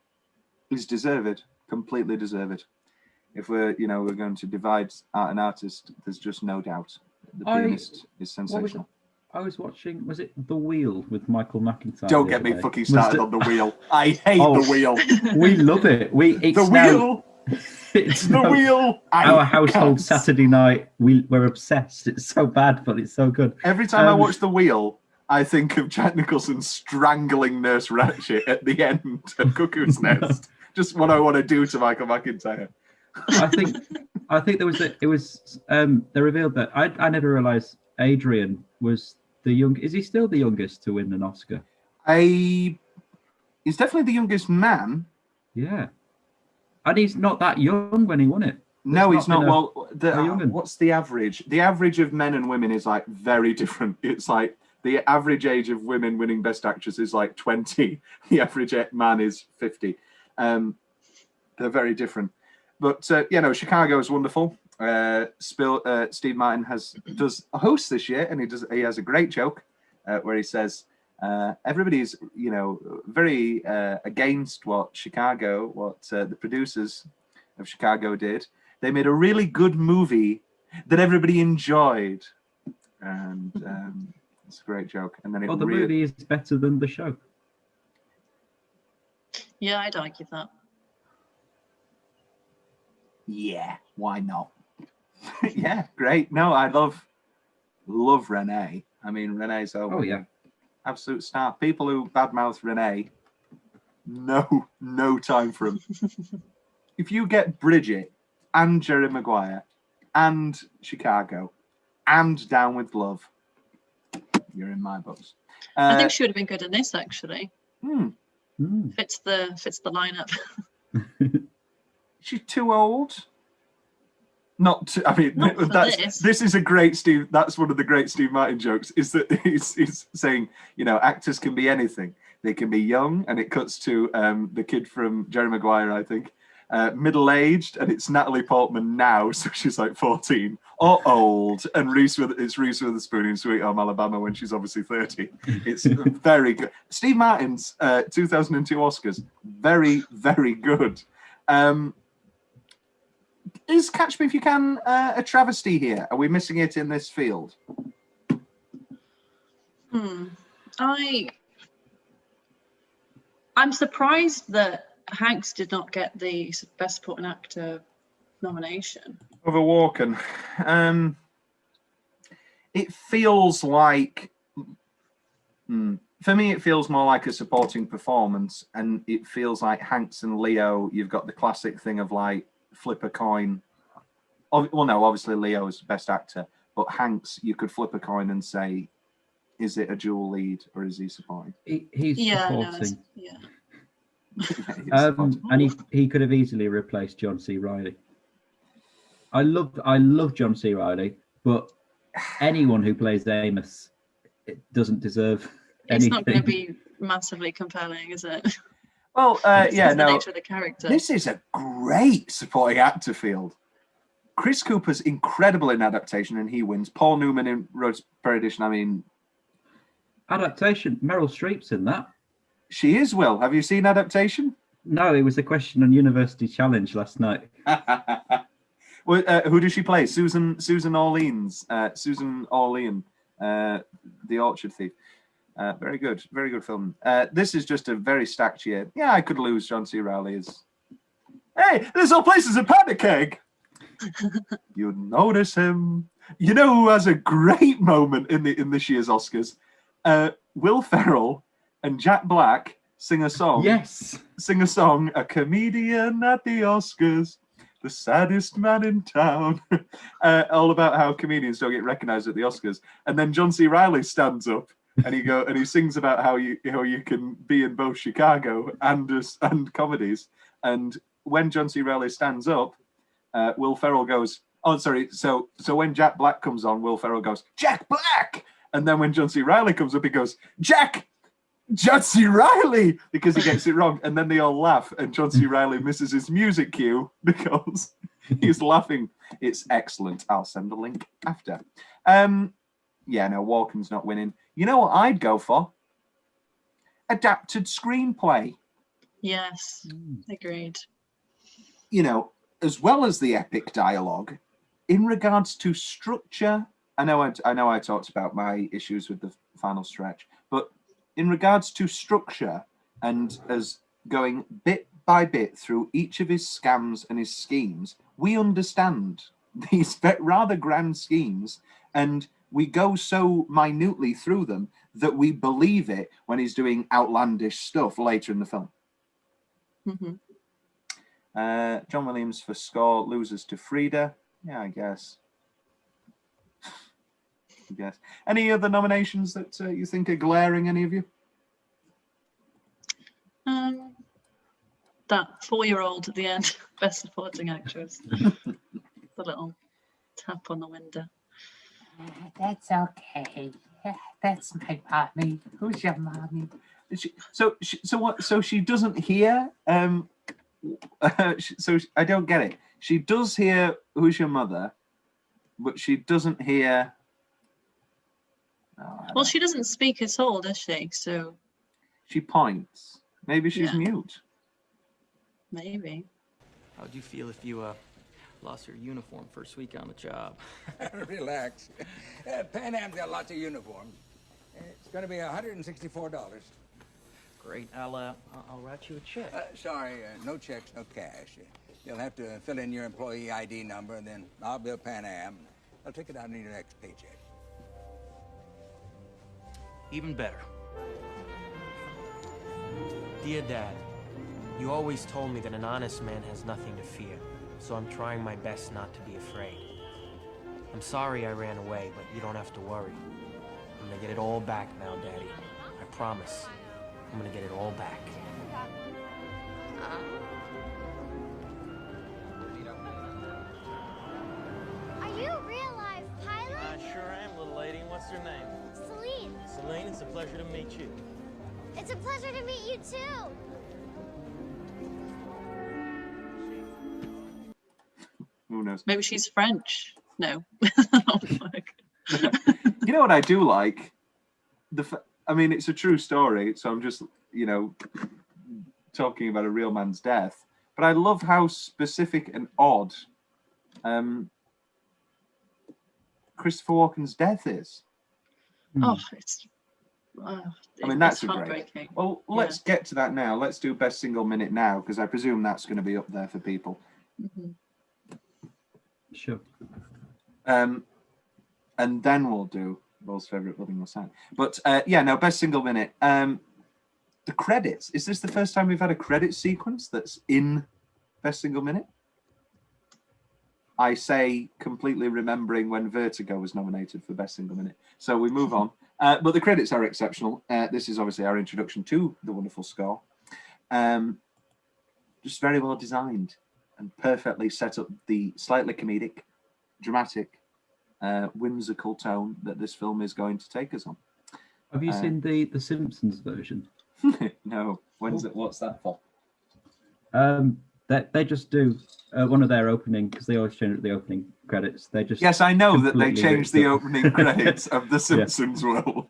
is deserved, completely deserved. If we're going to divide art and artist, there's just no doubt. The Pianist is sensational. I was watching, was it The Wheel with Michael McIntyre? Don't get me fucking started on The Wheel. I hate The Wheel. We love it. The Wheel. It's The Wheel. Our household Saturday night. We're obsessed. It's so bad, but it's so good. Every time I watch The Wheel, I think of Jack Nicholson strangling Nurse Ratched at the end of Cuckoo's Nest. Just what I want to do to Michael McIntyre. I think they revealed that I never realised Adrian was the young. Is he still the youngest to win an Oscar? He's definitely the youngest man. Yeah, and he's not that young when he won it. No, he's not. Well, what's the average? The average of men and women is like very different. It's like the average age of women winning Best Actress is like 20. The average man is 50. They're very different. But Chicago is wonderful. Steve Martin does a host this year, and he has a great joke where he says everybody's very against what the producers of Chicago did. They made a really good movie that everybody enjoyed, and it's a great joke. And then the movie is better than the show. Yeah, I'd argue that. Yeah, why not? Yeah, great. No, I love Renee. I mean, Renee's absolute star. People who badmouth Renee, no time for them. If you get Bridget and Jerry Maguire and Chicago and Down with Love, you're in my books. I think she would have been good in this, actually. Fits the lineup. She's too old. Not to, I mean, this is a great Steve. That's one of the great Steve Martin jokes. Is that he's saying, actors can be anything. They can be young, and it cuts to the kid from Jerry Maguire, I think, middle-aged, and it's Natalie Portman now, so she's like 14, or old, and Reese Witherspoon in Sweet Home Alabama when she's obviously 30. It's very good. Steve Martin's 2002 Oscars, very, very good. Is Catch Me If You Can a travesty here? Are we missing it in this field? I'm surprised that Hanks did not get the Best Supporting Actor nomination. Over Walken. It feels like... For me, it feels more like a supporting performance, and it feels like Hanks and Leo, you've got the classic thing of like, flip a coin. Well, no, obviously Leo's best actor, but Hanks, you could flip a coin and say is it a dual lead or is he supporting? He's supporting. Yeah. And he could have easily replaced John C. Reilly. I love John C. Reilly, but anyone who plays Amos doesn't deserve anything. It's not going to be massively compelling, is it? Well, It's yeah, the no. nature of the character. This is a great supporting actor field. Chris Cooper's incredible in adaptation, and he wins. Paul Newman in Rose Perdition. I mean, adaptation. Meryl Streep's in that. She is. Will, have you seen adaptation? No, it was a question on University Challenge last night. Well, who does she play? Susan Orleans. Susan Orlean, the Orchard Thief. Very good film. This is just a very stacked year. Yeah, I could lose John C. Reilly as. Hey, this whole place is a panda keg. You'd notice him. You know who has a great moment in this year's Oscars? Will Ferrell and Jack Black sing a song. Yes. Sing a song. A comedian at the Oscars. The saddest man in town. All about how comedians don't get recognized at the Oscars. And then John C. Reilly stands up and he sings about how you can be in both Chicago and comedies. And when John C. Reilly stands up, Will Ferrell goes, oh, sorry. So when Jack Black comes on, Will Ferrell goes, Jack Black. And then when John C. Reilly comes up, he goes, John C. Reilly, because he gets it wrong. And then they all laugh, and John C. Reilly misses his music cue because he's laughing. It's excellent. I'll send the link after. Yeah, no, Walken's not winning. You know what I'd go for? Adapted screenplay. Yes, agreed. You know, as well as the epic dialogue, in regards to structure, I know I talked about my issues with the final stretch, but in regards to structure and as going bit by bit through each of his scams and his schemes, we understand these rather grand schemes, and we go so minutely through them that we believe it when he's doing outlandish stuff later in the film. Mm-hmm. John Williams for score, loses to Frida. Yeah, I guess. Any other nominations that you think are glaring, any of you? That 4-year-old at the end, best supporting actress. The little tap on the window. That's okay. That's my mommy. Who's your mommy? So she doesn't hear. So I don't get it. She does hear who's your mother, but she doesn't hear. Well, she doesn't speak at all, does she? So she points. Maybe she's mute. Maybe. How'd you feel if you lost your uniform first week on the job? Relax. Pan Am's got lots of uniforms. It's going to be $164. Great. I'll write you a check. Sorry, no checks, no cash. You'll have to fill in your employee ID number, and then I'll bill Pan Am. I'll take it out in your next paycheck. Even better. Dear Dad, you always told me that an honest man has nothing to fear, so I'm trying my best not to be afraid. I'm sorry I ran away, but you don't have to worry. I'm gonna get it all back now, Daddy. I promise. I'm gonna get it all back. Are you a real-life pilot? I sure am, little lady. What's your name? Celine. Celine, it's a pleasure to meet you. It's a pleasure to meet you, too. Who knows? Maybe she's French. No. You know what I do like? I mean, it's a true story, so I'm just, talking about a real man's death. But I love how specific and odd Christopher Walken's death is. Oh, it's. I mean, that's it's great. Well, let's get to that now. Let's do best single minute now, because I presume that's going to be up there for people. Mm-hmm. Sure. And then we'll do Will's favourite building or sign. But best single minute. The credits. Is this the first time we've had a credit sequence that's in best single minute? I say completely remembering when Vertigo was nominated for best single minute. So we move on. But the credits are exceptional. This is obviously our introduction to the wonderful score. Just very well designed and perfectly set up the slightly comedic, dramatic, whimsical tone that this film is going to take us on. Have you seen the Simpsons version? No. When's it? What's that for? They just do one of their opening, because they always change the opening credits. They just Yes, I know that they completely changed the ripped up. opening credits of The Simpsons world.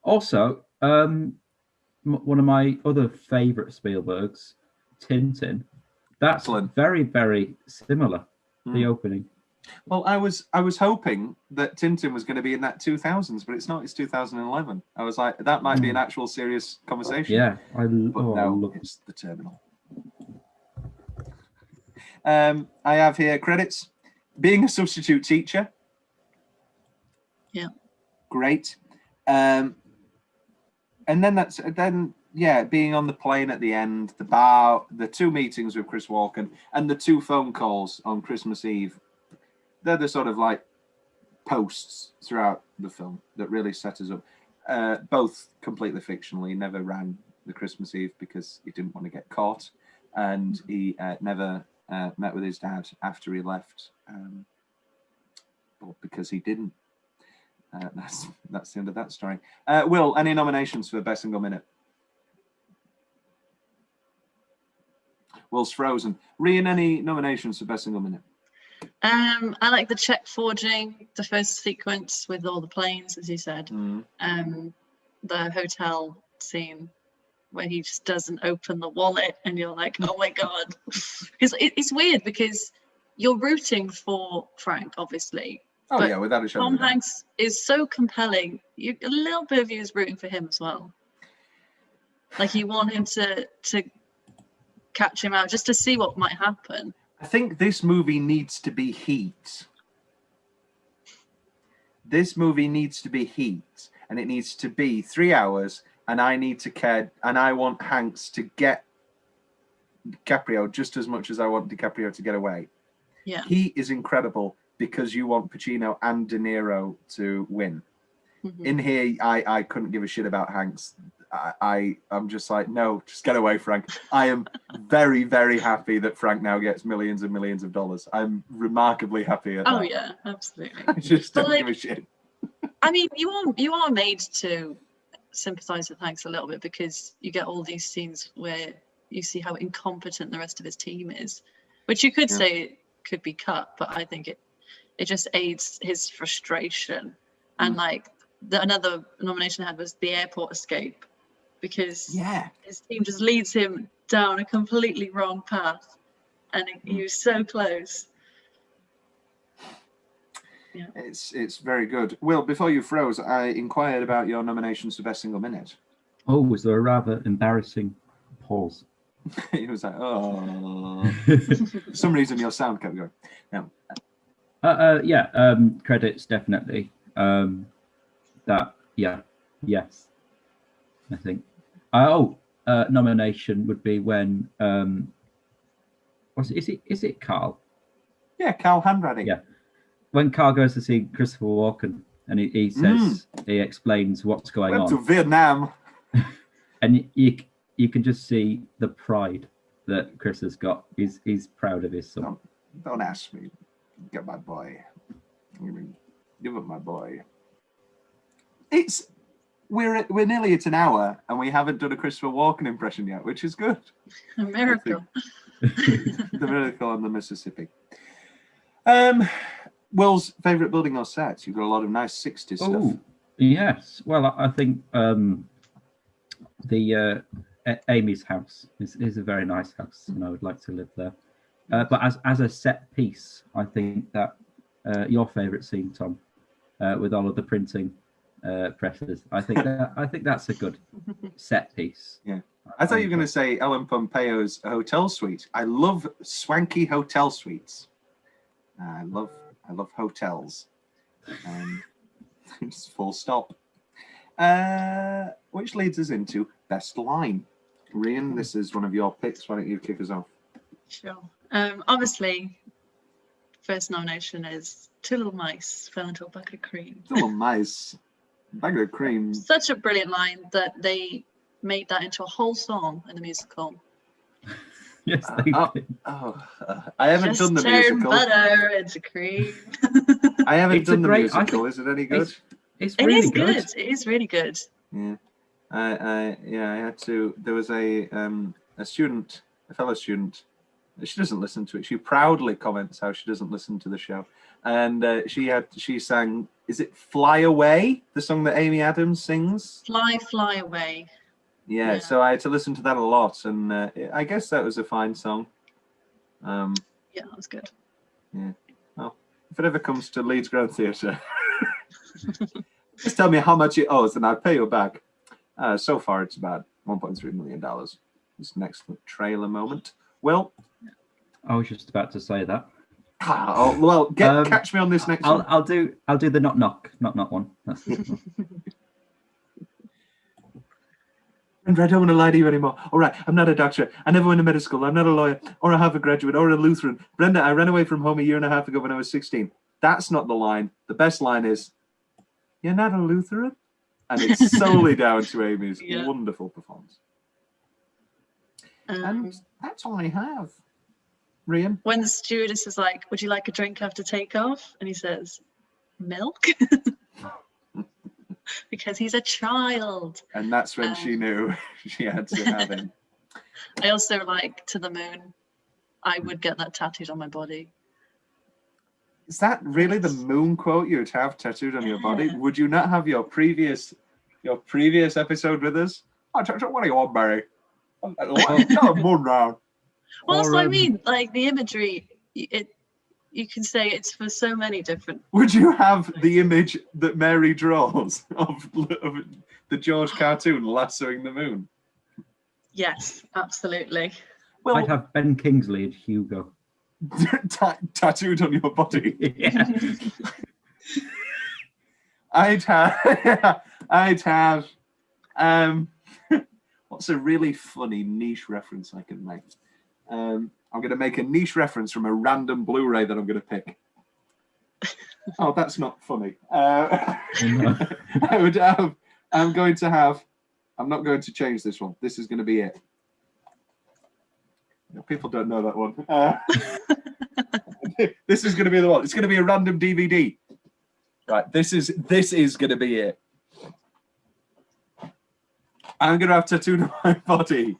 Also, one of my other favourite Spielbergs, Tintin. That's Excellent. very, very similar. The opening. Well, I was hoping that Tintin was going to be in that 2000s, but it's not. It's 2011. I was like, that might be an actual serious conversation. Yeah, but no, it's The Terminal. I have here credits: being a substitute teacher. Yeah. Great. And then being on the plane at the end, the bar, the 2 meetings with Chris Walken, and the 2 phone calls on Christmas Eve. They're the sort of like posts throughout the film that really set us up. Both completely fictional. He never ran the Christmas Eve because he didn't want to get caught, and he never met with his dad after he left, but because he didn't. That's the end of that story. Will, any nominations for Best Single Minute? Will's frozen. Rhian, any nominations for Best Single Minute? I like the check forging, the first sequence with all the planes, as you said. The hotel scene where he just doesn't open the wallet, and you're like, oh my god. Because it's weird because you're rooting for Frank, obviously. Oh but yeah, without a shadow Tom of a doubt. Hanks is so compelling. A little bit of you is rooting for him as well. Like you want him to catch him out just to see what might happen. I think this movie needs to be Heat. This movie needs to be Heat, and it needs to be 3 hours, and I need to care, and I want Hanks to get DiCaprio just as much as I want DiCaprio to get away. Yeah. Heat is incredible because you want Pacino and De Niro to win. In here, I couldn't give a shit about Hanks. I'm just like, no, just get away, Frank. I am very, very happy that Frank now gets millions and millions of dollars. I'm remarkably happy at that. Oh yeah, absolutely. I just don't But, give a shit. I mean, you are made to sympathise with Hanks a little bit because you get all these scenes where you see how incompetent the rest of his team is, which you could say could be cut, but I think it just aids his frustration. And like another nomination I had was the airport escape, because his team just leads him down a completely wrong path, and he was so close. Yeah. It's very good. Will, before you froze, I inquired about your nominations for Best Single Minute. Oh, was there a rather embarrassing pause? He was like, oh. For some reason, your sound kept going. No. Credits definitely. Yes, I think. Nomination would be when is it Carl? Yeah, Carl Hanratty. Yeah, when Carl goes to see Christopher Walken, and he says he explains what's going on. Went to Vietnam, and you can just see the pride that Chris has got. He's proud of his son. Don't ask me. Get my boy. Give up my boy. We're nearly at an hour, and we haven't done a Christopher Walken impression yet, which is good. A miracle. The miracle on the Mississippi. Will's favourite building or set? You've got a lot of nice 60s stuff. Yes. Well, I think the Amy's house is a very nice house, and I would like to live there. But as a set piece, I think that your favourite scene, Tom, with all of the printing presses, I think that's a good set piece. Yeah. I thought you were going to say Ellen Pompeo's hotel suite. I love swanky hotel suites. I love hotels. Just full stop. Which leads us into best line. Rhian, this is one of your picks. Why don't you kick us off? Sure. Obviously, first nomination is Two Little Mice Fell Into a Bucket of Cream. Two Little Mice. Bag of cream. Such a brilliant line that they made that into a whole song in the musical. Yes, they did. I haven't Just done the turn musical. butter into cream. I haven't It's a done the great- musical. Is it any good? It's It really is good. good. It is really good. Yeah. I had to. There was a student, a fellow student. She doesn't listen to it. She proudly comments how she doesn't listen to the show, and she sang. Is it "Fly Away," the song that Amy Adams sings? Fly away. Yeah. So I had to listen to that a lot, and I guess that was a fine song. Yeah, that was good. Yeah. Well, if it ever comes to Leeds Grand Theatre, just tell me how much it owes, and I'll pay you back. So far, it's about $1.3 million. This next trailer moment. Well, I was just about to say that. Catch me on this next one. I'll do the knock one. That's I don't want to lie to you anymore. All right, I'm not a doctor. I never went to medical school. I'm not a lawyer or a Harvard graduate or a Lutheran. Brenda, I ran away from home a year and a half ago when I was 16. That's not the line. The best line is, "You're not a Lutheran?" And it's solely down to Amy's wonderful performance. And that's all I have. Rhian? When the stewardess is like, "Would you like a drink after takeoff?" And he says, "Milk?" Because he's a child. And that's when she knew she had to have him. I also like "To the Moon." I would get that tattooed on my body. Is that really the moon quote you'd have tattooed on your body? Would you not have your previous episode with us? Oh, what do you want, Barry? Not a moon round. Well, that's what I mean. Like the imagery, you can say it's for so many different. Would you have the image that Mary draws of the George cartoon lassoing the moon? Yes, absolutely. Well, I'd have Ben Kingsley and Hugo. Tattooed on your body. Yeah. I'd have what's a really funny niche reference I can make? I'm going to make a niche reference from a random Blu-ray that I'm going to pick. Oh, that's not funny. I'm not going to change this one. This is going to be it. People don't know that one. This is going to be the one. It's going to be a random DVD. Right, this is going to be it. I'm going to have tattooed on my body.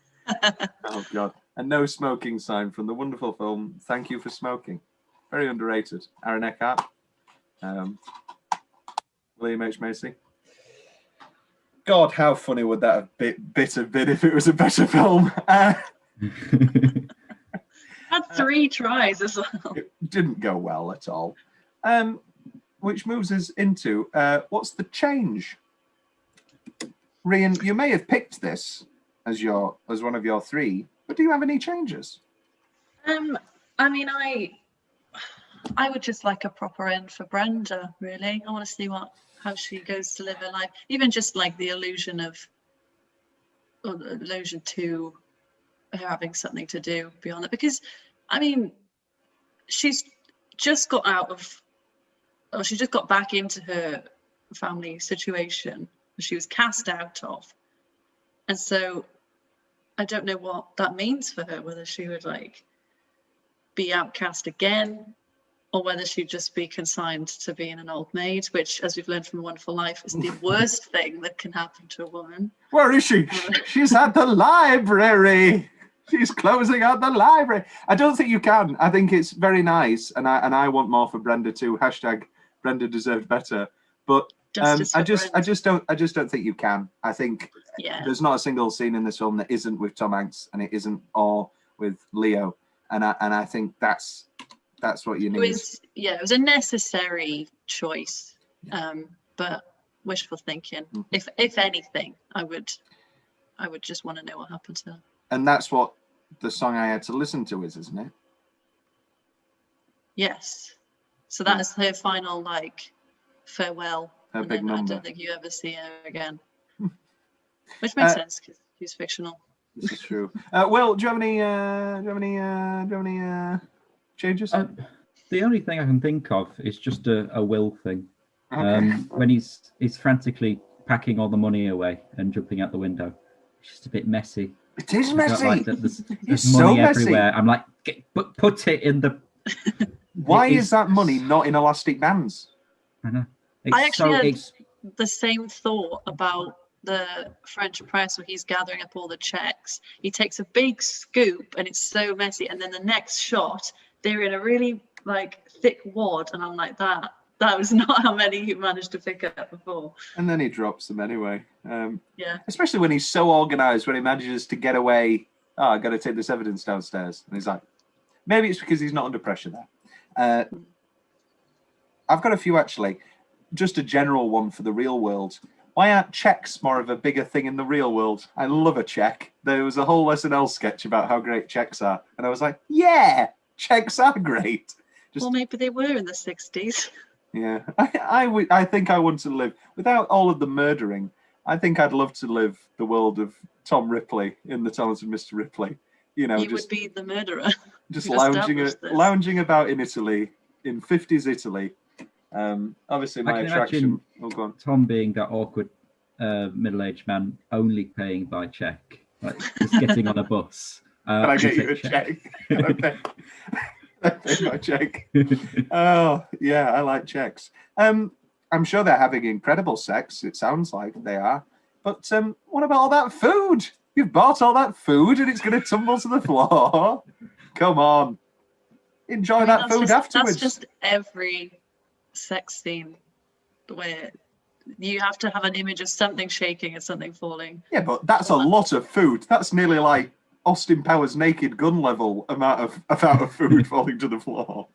Oh, God. A no smoking sign from the wonderful film Thank You for Smoking. Very underrated. Aaron Eckhart. William H. Macy. God, how funny would that have been if it was a better film? Had 3 tries as well. It didn't go well at all. Which moves us into what's the change? Rhian, you may have picked this as one of your 3, but do you have any changes? I mean, I would just like a proper end for Brenda. Really, I want to see how she goes to live her life. Even just like the illusion to her having something to do beyond it. Because, I mean, she's just got she just got back into her family situation she was cast out of. And so I don't know what that means for her, whether she would like be outcast again or whether she'd just be consigned to being an old maid, which, as we've learned from A Wonderful Life, is the worst thing that can happen to a woman. Where is she? She's at the library. She's closing out the library. I don't think you can. I think it's very nice, and I want more for Brenda too. Hashtag Brenda deserved better. But I just don't think you can. I think there's not a single scene in this film that isn't with Tom Hanks, and it isn't all with Leo. And I think that's what you need. It was a necessary choice, but wishful thinking. If anything, I would just want to know what happened to her. And that's what the song I had to listen to is, isn't it? Yes. So that is her final farewell. Her big number. I don't think you ever see her again. Which makes sense because she's fictional. This is true. Will, do you have any changes? The only thing I can think of is just a will thing. When he's frantically packing all the money away and jumping out the window. It's just a bit messy. It is messy. Like there's It's money so messy. everywhere. I'm like, put it in the. Why is that money not in elastic bands? I know. I actually had the same thought about the French press where he's gathering up all the checks. He takes a big scoop and it's so messy, and then the next shot they're in a really like thick wad, and I'm like, that was not how many he managed to pick up before. And then he drops them anyway. Yeah. Especially when he's so organised, when he manages to get away. Oh, I got to take this evidence downstairs, and he's like, maybe it's because he's not under pressure there. I've got a few actually. Just a general one for the real world. Why aren't checks more of a bigger thing in the real world? I love a check. There was a whole SNL sketch about how great checks are, and I was like, yeah, checks are great. Well, maybe they were in the 60s. Yeah, I think I want to live without all of the murdering. I think I'd love to live the world of Tom Ripley in The Talented Mr. Ripley. You know, you would be the murderer. Just lounging about in Italy, in 50s Italy. Obviously, my attraction. Oh, go on. Tom being that awkward middle-aged man, only paying by check, like just getting on a bus. Can I get you a check? I pay my check. Oh, yeah, I like checks. I'm sure they're having incredible sex. It sounds like they are. But what about all that food? You've bought all that food and it's going to tumble to the floor. Come on. Enjoy that food afterwards. That's just every sex scene where you have to have an image of something shaking and something falling. Yeah, but that's a lot of food. That's nearly like Austin Powers Naked Gun level amount of food falling to the floor.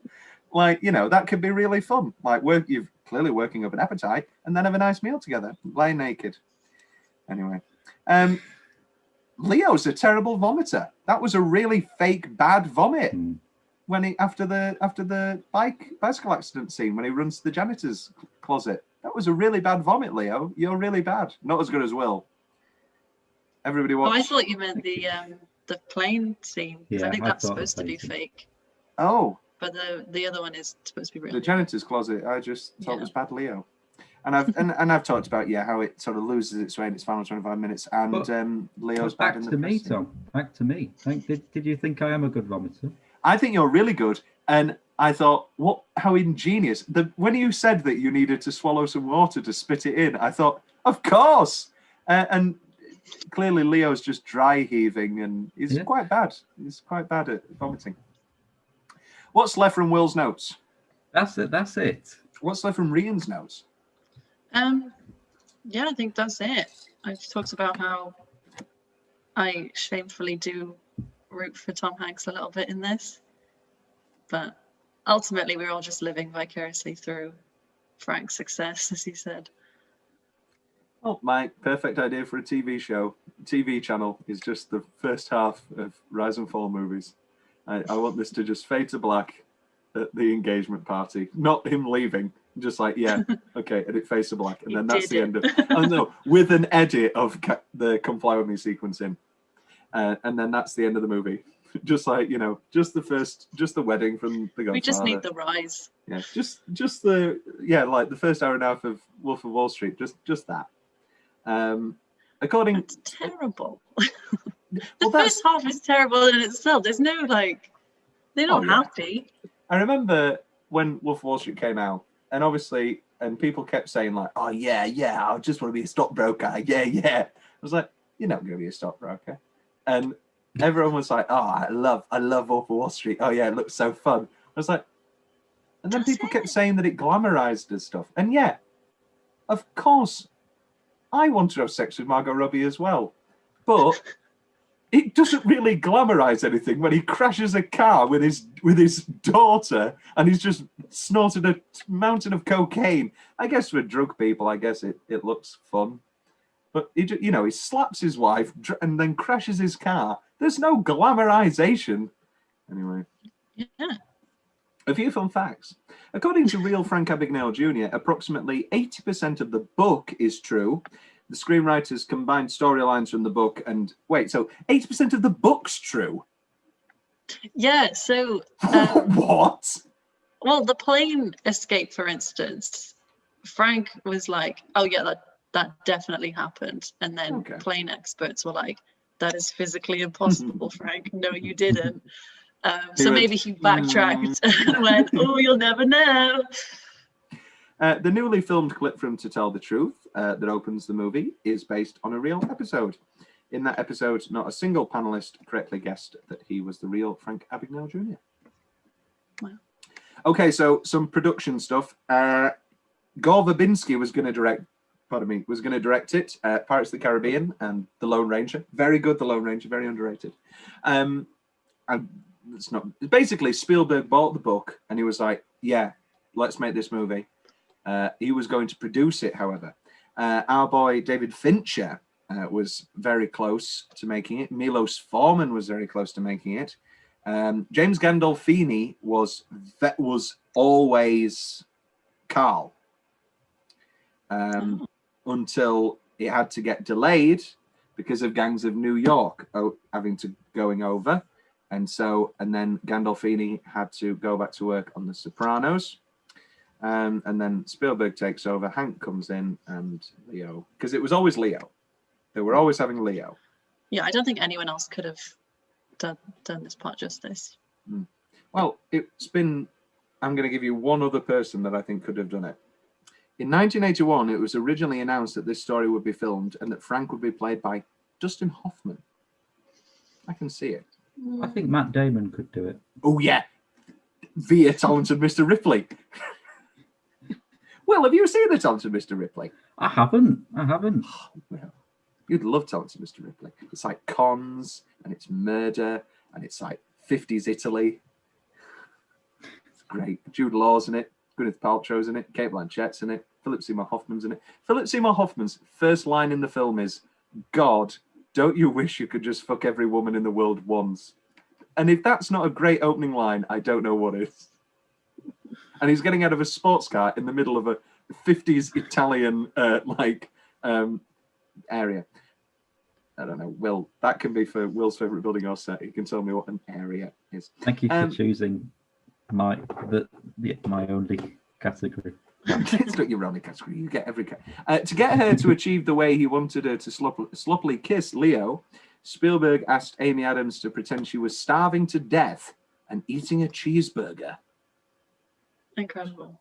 Like, you know, that could be really fun. Like, you're clearly working up an appetite and then have a nice meal together, lie naked. Anyway, Leo's a terrible vomiter. That was a really fake bad vomit when he after the bicycle accident scene when he runs to the janitor's closet. That was a really bad vomit, Leo. You're really bad. Not as good as Will. Everybody watch. Oh, I thought you meant the plane scene, because I think that's supposed to be fake. Oh. But the other one is supposed to be real. The janitor's closet, I just thought was bad Leo. And I've talked about how it sort of loses its way in its final 25 minutes, and Leo's bad in the me, Tom. Back to me. Did you think I am a good vomiter? I think you're really good, and I thought, how ingenious. When you said that you needed to swallow some water to spit it in, I thought, of course. And clearly Leo's just dry heaving, and he's quite bad. He's quite bad at vomiting. What's left from Will's notes? That's it. What's left from Rhian's notes? Yeah, I think that's it. I just talked about how I shamefully do root for Tom Hanks a little bit in this, but ultimately we're all just living vicariously through Frank's success, as he said. Well, my perfect idea for a TV channel is just the first half of Rise and Fall movies. I want this to just fade to black at the engagement party, not him leaving. Just like, yeah, okay, and it fades to black, and then that's the end of. Oh no, with an edit of the "Comply with Me" sequence in, and then that's the end of the movie. Just like, you know, just the wedding from The Godfather. We just need the rise. Yeah, just like the first hour and a half of Wolf of Wall Street. Just that. It's terrible. The first half is terrible in itself. There's no they're not happy. I remember when Wolf of Wall Street came out, and obviously, and people kept saying like, "Oh yeah, I just want to be a stockbroker." Yeah. I was like, "You're not going to be a stockbroker," and everyone was like, "Oh, I love Wolf of Wall Street. Oh yeah, it looks so fun." I was like, and then people kept saying that it glamorized and stuff, and yeah, of course, I want to have sex with Margot Robbie as well, but it doesn't really glamorize anything when he crashes a car with his daughter and he's just snorted a mountain of cocaine. I guess for drug people, I guess it looks fun. But he slaps his wife and then crashes his car. There's no glamorization. Anyway. Yeah. A few fun facts. According to real Frank Abagnale Jr., approximately 80% of the book is true. The screenwriters combined storylines from the book and... Wait, so 80% of the book's true? Yeah, so... What? Well, the plane escape, for instance, Frank was like, "Oh yeah, that definitely happened," and then plane experts were like, "That is physically impossible, Frank. No, you didn't." So maybe he backtracked and went, "Oh, you'll never know." The newly filmed clip from To Tell the Truth that opens the movie is based on a real episode. In that episode, not a single panelist correctly guessed that he was the real Frank Abagnale Jr. Wow. Okay, so some production stuff. Gore Verbinski was going to direct. Was going to direct it. Pirates of the Caribbean and The Lone Ranger. Very good, The Lone Ranger. Very underrated. And it's not. Basically, Spielberg bought the book and he was like, "Yeah, let's make this movie." He was going to produce it, however. Our boy David Fincher was very close to making it. Milos Forman was very close to making it. James Gandolfini was always Carl until it had to get delayed because of Gangs of New York going over. And then Gandolfini had to go back to work on The Sopranos. And then Spielberg takes over. Hank comes in and Leo, because it was always Leo. They were always having Leo. Yeah, I don't think anyone else could have done this part justice. Well, it's been. I'm going to give you one other person that I think could have done it. In 1981, it was originally announced that this story would be filmed and that Frank would be played by Dustin Hoffman. I can see it. I think Matt Damon could do it. Oh yeah, via Talented Mr. Ripley. Will, have you seen The Talented Mr. Ripley? I haven't. Well, you'd love Talented Mr. Ripley. It's like cons, and it's murder, and it's like 50s Italy. It's great. Jude Law's in it. Gwyneth Paltrow's in it. Cate Blanchett's in it. Philip Seymour Hoffman's in it. Philip Seymour Hoffman's first line in the film is, "God, don't you wish you could just fuck every woman in the world once?" And if that's not a great opening line, I don't know what is. And he's getting out of a sports car in the middle of a 50s Italian area. I don't know. Will, that can be for Will's favourite building or set. He can tell me what an area is. Thank you for choosing my only category. It's not your only category. You get every category. To get her to achieve the way he wanted her to sloppily kiss Leo, Spielberg asked Amy Adams to pretend she was starving to death and eating a cheeseburger. Incredible.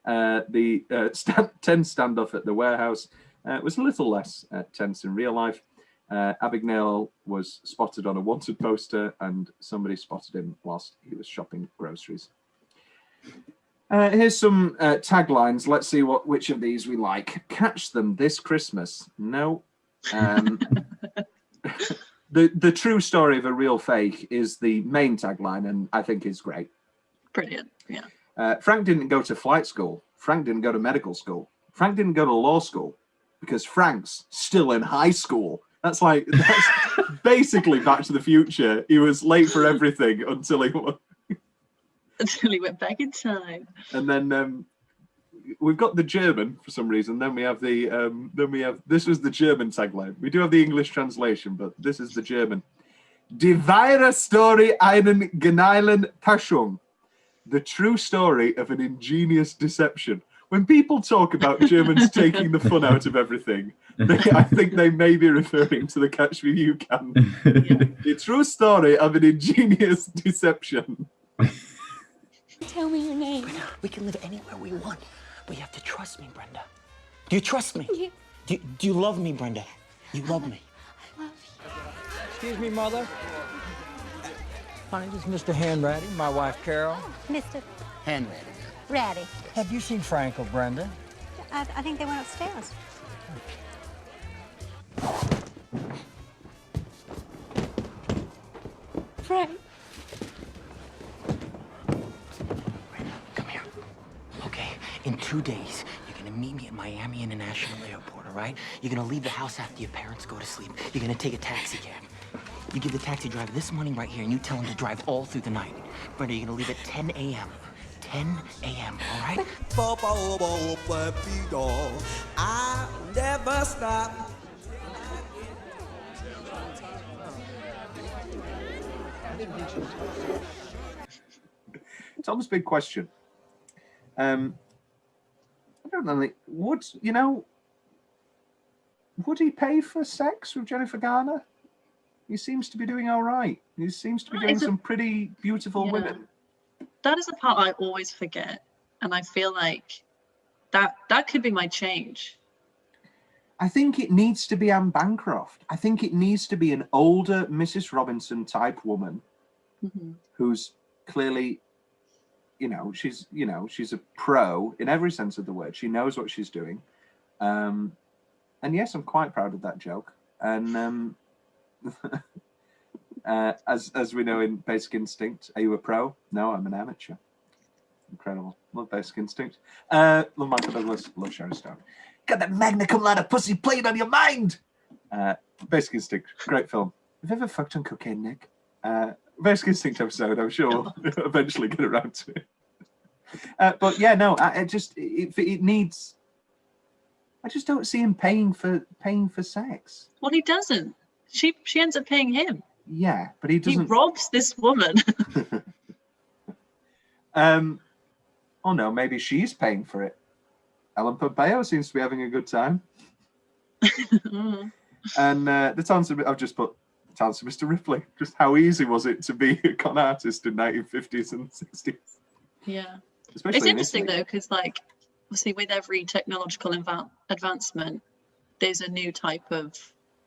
The tense standoff at the warehouse was a little less tense in real life. Abagnale was spotted on a wanted poster and somebody spotted him whilst he was shopping groceries. Here's some taglines. Let's see which of these we like. Catch them this Christmas. No. The true story of a real fake is the main tagline, and I think is great. Brilliant, yeah. Frank didn't go to flight school. Frank didn't go to medical school. Frank didn't go to law school because Frank's still in high school. That's basically Back to the Future. He was late for everything until he went back in time. And then we've got the German for some reason. Then we have this was the German tagline. We do have the English translation, but this is the German. Die wahre Story einen genialen Täuschung. The true story of an ingenious deception. When people talk about Germans taking the fun out of everything, I think they may be referring to the Catch Me You Can. The true story of an ingenious deception. Tell me your name. Brenda, we can live anywhere we want, but you have to trust me, Brenda. Do you trust me? Yeah. Do you love me, Brenda? You love me. I love you. Excuse me, Mother. Honey, this is Mr. Hanratty, my wife, Carol. Mr. Henry. Ratty. Have you seen Frank or Brenda? I think they went upstairs. Frank. Come here. Okay, in 2 days, you're gonna meet me at Miami International Airport, all right? You're gonna leave the house after your parents go to sleep. You're gonna take a taxi cab. You give the taxi driver this money right here, and you tell him to drive all through the night. Brenda, you're gonna leave at 10 a.m. 10 a.m., all right? I never stop. Tom's big question. don't know. Would he pay for sex with Jennifer Garner? He seems to be doing all right. He seems to be doing some pretty beautiful women. That is the part I always forget, and I feel like that could be my change. I think it needs to be Anne Bancroft. I think it needs to be an older Mrs. Robinson type woman who's clearly, she's a pro in every sense of the word. She knows what she's doing. And yes, I'm quite proud of that joke. And as we know in Basic Instinct, are you a pro? No, I'm an amateur. Incredible. Love Basic Instinct. Love Michael Douglas. Love Sharon Stone. Got that magna cum laude pussy playing on your mind. Basic Instinct, great film. Have you ever fucked on cocaine, Nick? Basic Instinct episode. I'm sure we'll eventually get around to it. But yeah, no, it needs. I just don't see him paying for sex. Well, he doesn't. She ends up paying him. Yeah, but he doesn't. He robs this woman. Oh no, maybe she's paying for it. Ellen Pompeo seems to be having a good time. And the talents I've just put talents of Mr. Ripley. Just how easy was it to be a con artist in 1950s and 60s? Yeah. Especially it's interesting though, because obviously with every technological advancement, there's a new type of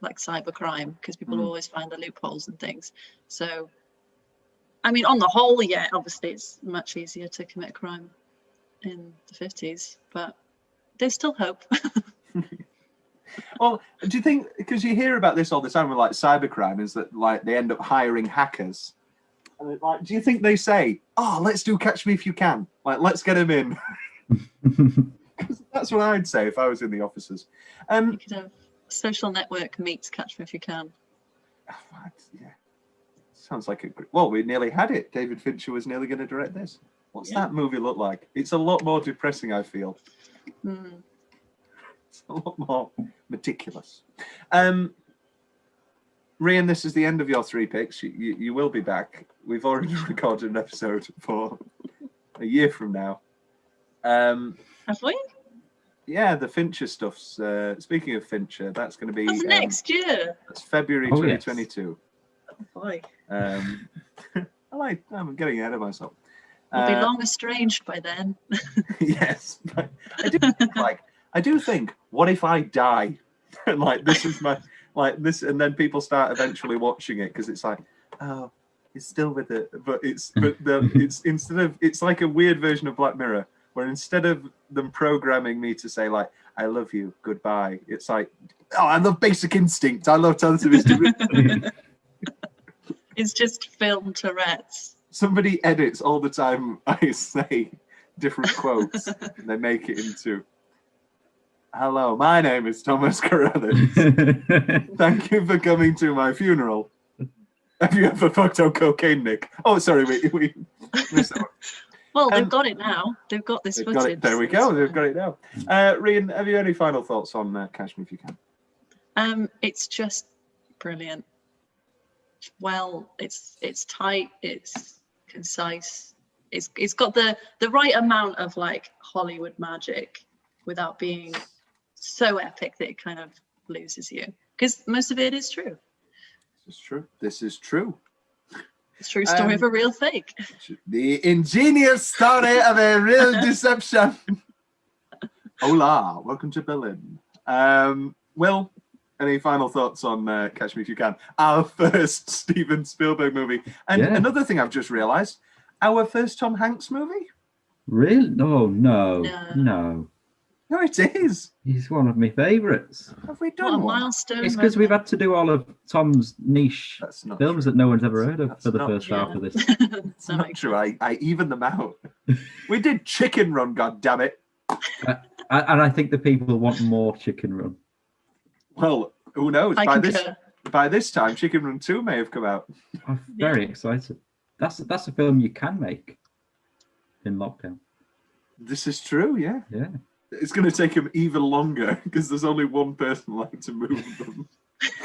cybercrime, because people always find the loopholes and things. So, I mean, on the whole, yeah, obviously it's much easier to commit crime in the 50s, but there's still hope. Well, do you think, because you hear about this all the time with cybercrime, is that they end up hiring hackers? And do you think they say, "Oh, let's do Catch Me If You Can"? Let's get him in. That's what I'd say if I was in the offices. You could have Social Network meets Catch Me If You Can. Yeah, sounds like well, we nearly had it. David Fincher was nearly going to direct this. What's that movie look like? It's a lot more depressing, I feel. It's a lot more meticulous. Rhian, this is the end of your 3 picks. You will be back. We've already recorded an episode for a year from now. Have we? Yeah, the Fincher stuff's. Speaking of Fincher, that's going to be next year. That's February 2022. Oh boy. I'm getting ahead of myself. We'll be long estranged by then. Yes, I do think, what if I die? This is my this, and then people start eventually watching it because it's oh, it's still with it, but it's instead of, it's like a weird version of Black Mirror, where instead of them programming me to say I love you, goodbye, it's oh, I love Basic Instinct, I love Talents of Mr. Ripley. It's just film Tourette's. Somebody edits all the time I say different quotes and they make it into, "Hello, my name is Thomas Carruthers. Thank you for coming to my funeral. Have you ever fucked on cocaine, Nick?" Oh, sorry, we missed that one. Well, they've got it now. They've got this footage. There we go. They've got it now. Rhian, have you any final thoughts on Catch Me If You Can? It's just brilliant. Well, it's tight. It's concise. It's got the right amount of Hollywood magic without being so epic that it kind of loses you, because most of it is true. This is true. This is true. It's a true story of a real fake. The ingenious story of a real deception. Hola, welcome to Berlin. Will, any final thoughts on Catch Me If You Can? Our first Steven Spielberg movie. And another thing I've just realised, our first Tom Hanks movie? Really? Oh, no. No, it is. He's one of my favourites. Have we done one? Milestone. It's because we've had to do all of Tom's niche films that no one's ever heard of for the first half of this. It's not true. I evened them out. We did Chicken Run, goddammit. And I think the people want more Chicken Run. Well, who knows? By this time, Chicken Run 2 may have come out. I'm very excited. That's a film you can make in lockdown. This is true, yeah. Yeah. It's going to take him even longer because there's only one person allowed to move them.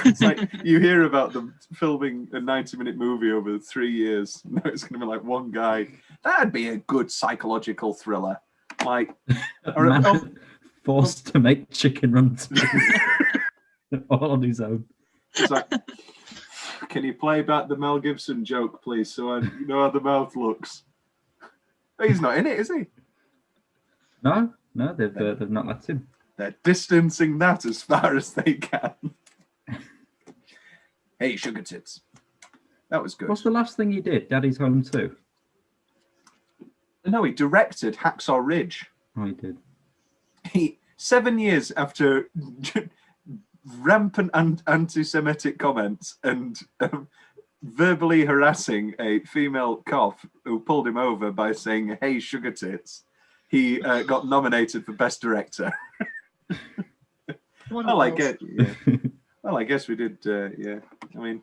It's you hear about them filming a 90-minute movie over 3 years. No, it's going to be one guy. That'd be a good psychological thriller. Like, Man forced to make chicken ratatouille all on his own. it's like, can you play back the Mel Gibson joke, please, so I know how the mouth looks? He's not in it, is he? No, they've not let him. They're distancing that as far as they can. Hey, sugar tits. That was good. What's the last thing he did? Daddy's Home 2? No, he directed Hacksaw Ridge. Oh, he did. 7 years after rampant anti-Semitic comments and verbally harassing a female cop who pulled him over by saying, hey, sugar tits, he got nominated for Best Director. Well, I guess, yeah. Well, I guess we did, yeah. I mean,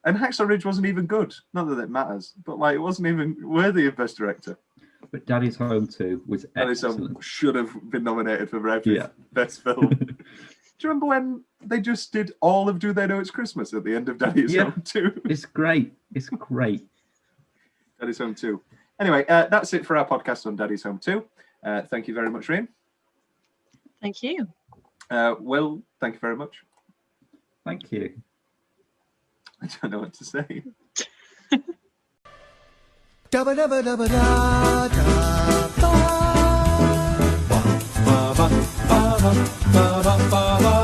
and Hacksaw Ridge wasn't even good. Not that it matters, but like it wasn't even worthy of Best Director. But Daddy's Home 2 was Daddy's excellent. Home should have been nominated for every Best Film. Do you remember when they just did all of Do They Know It's Christmas at the end of Daddy's Home 2? It's great. It's great. Daddy's Home 2. Anyway, that's it for our podcast on Daddy's Home 2. Thank you very much, Rhian. Thank you. Will, thank you very much. Thank you. I don't know what to say. Dabba dabba dabba da da ba ba ba ba ba ba ba ba ba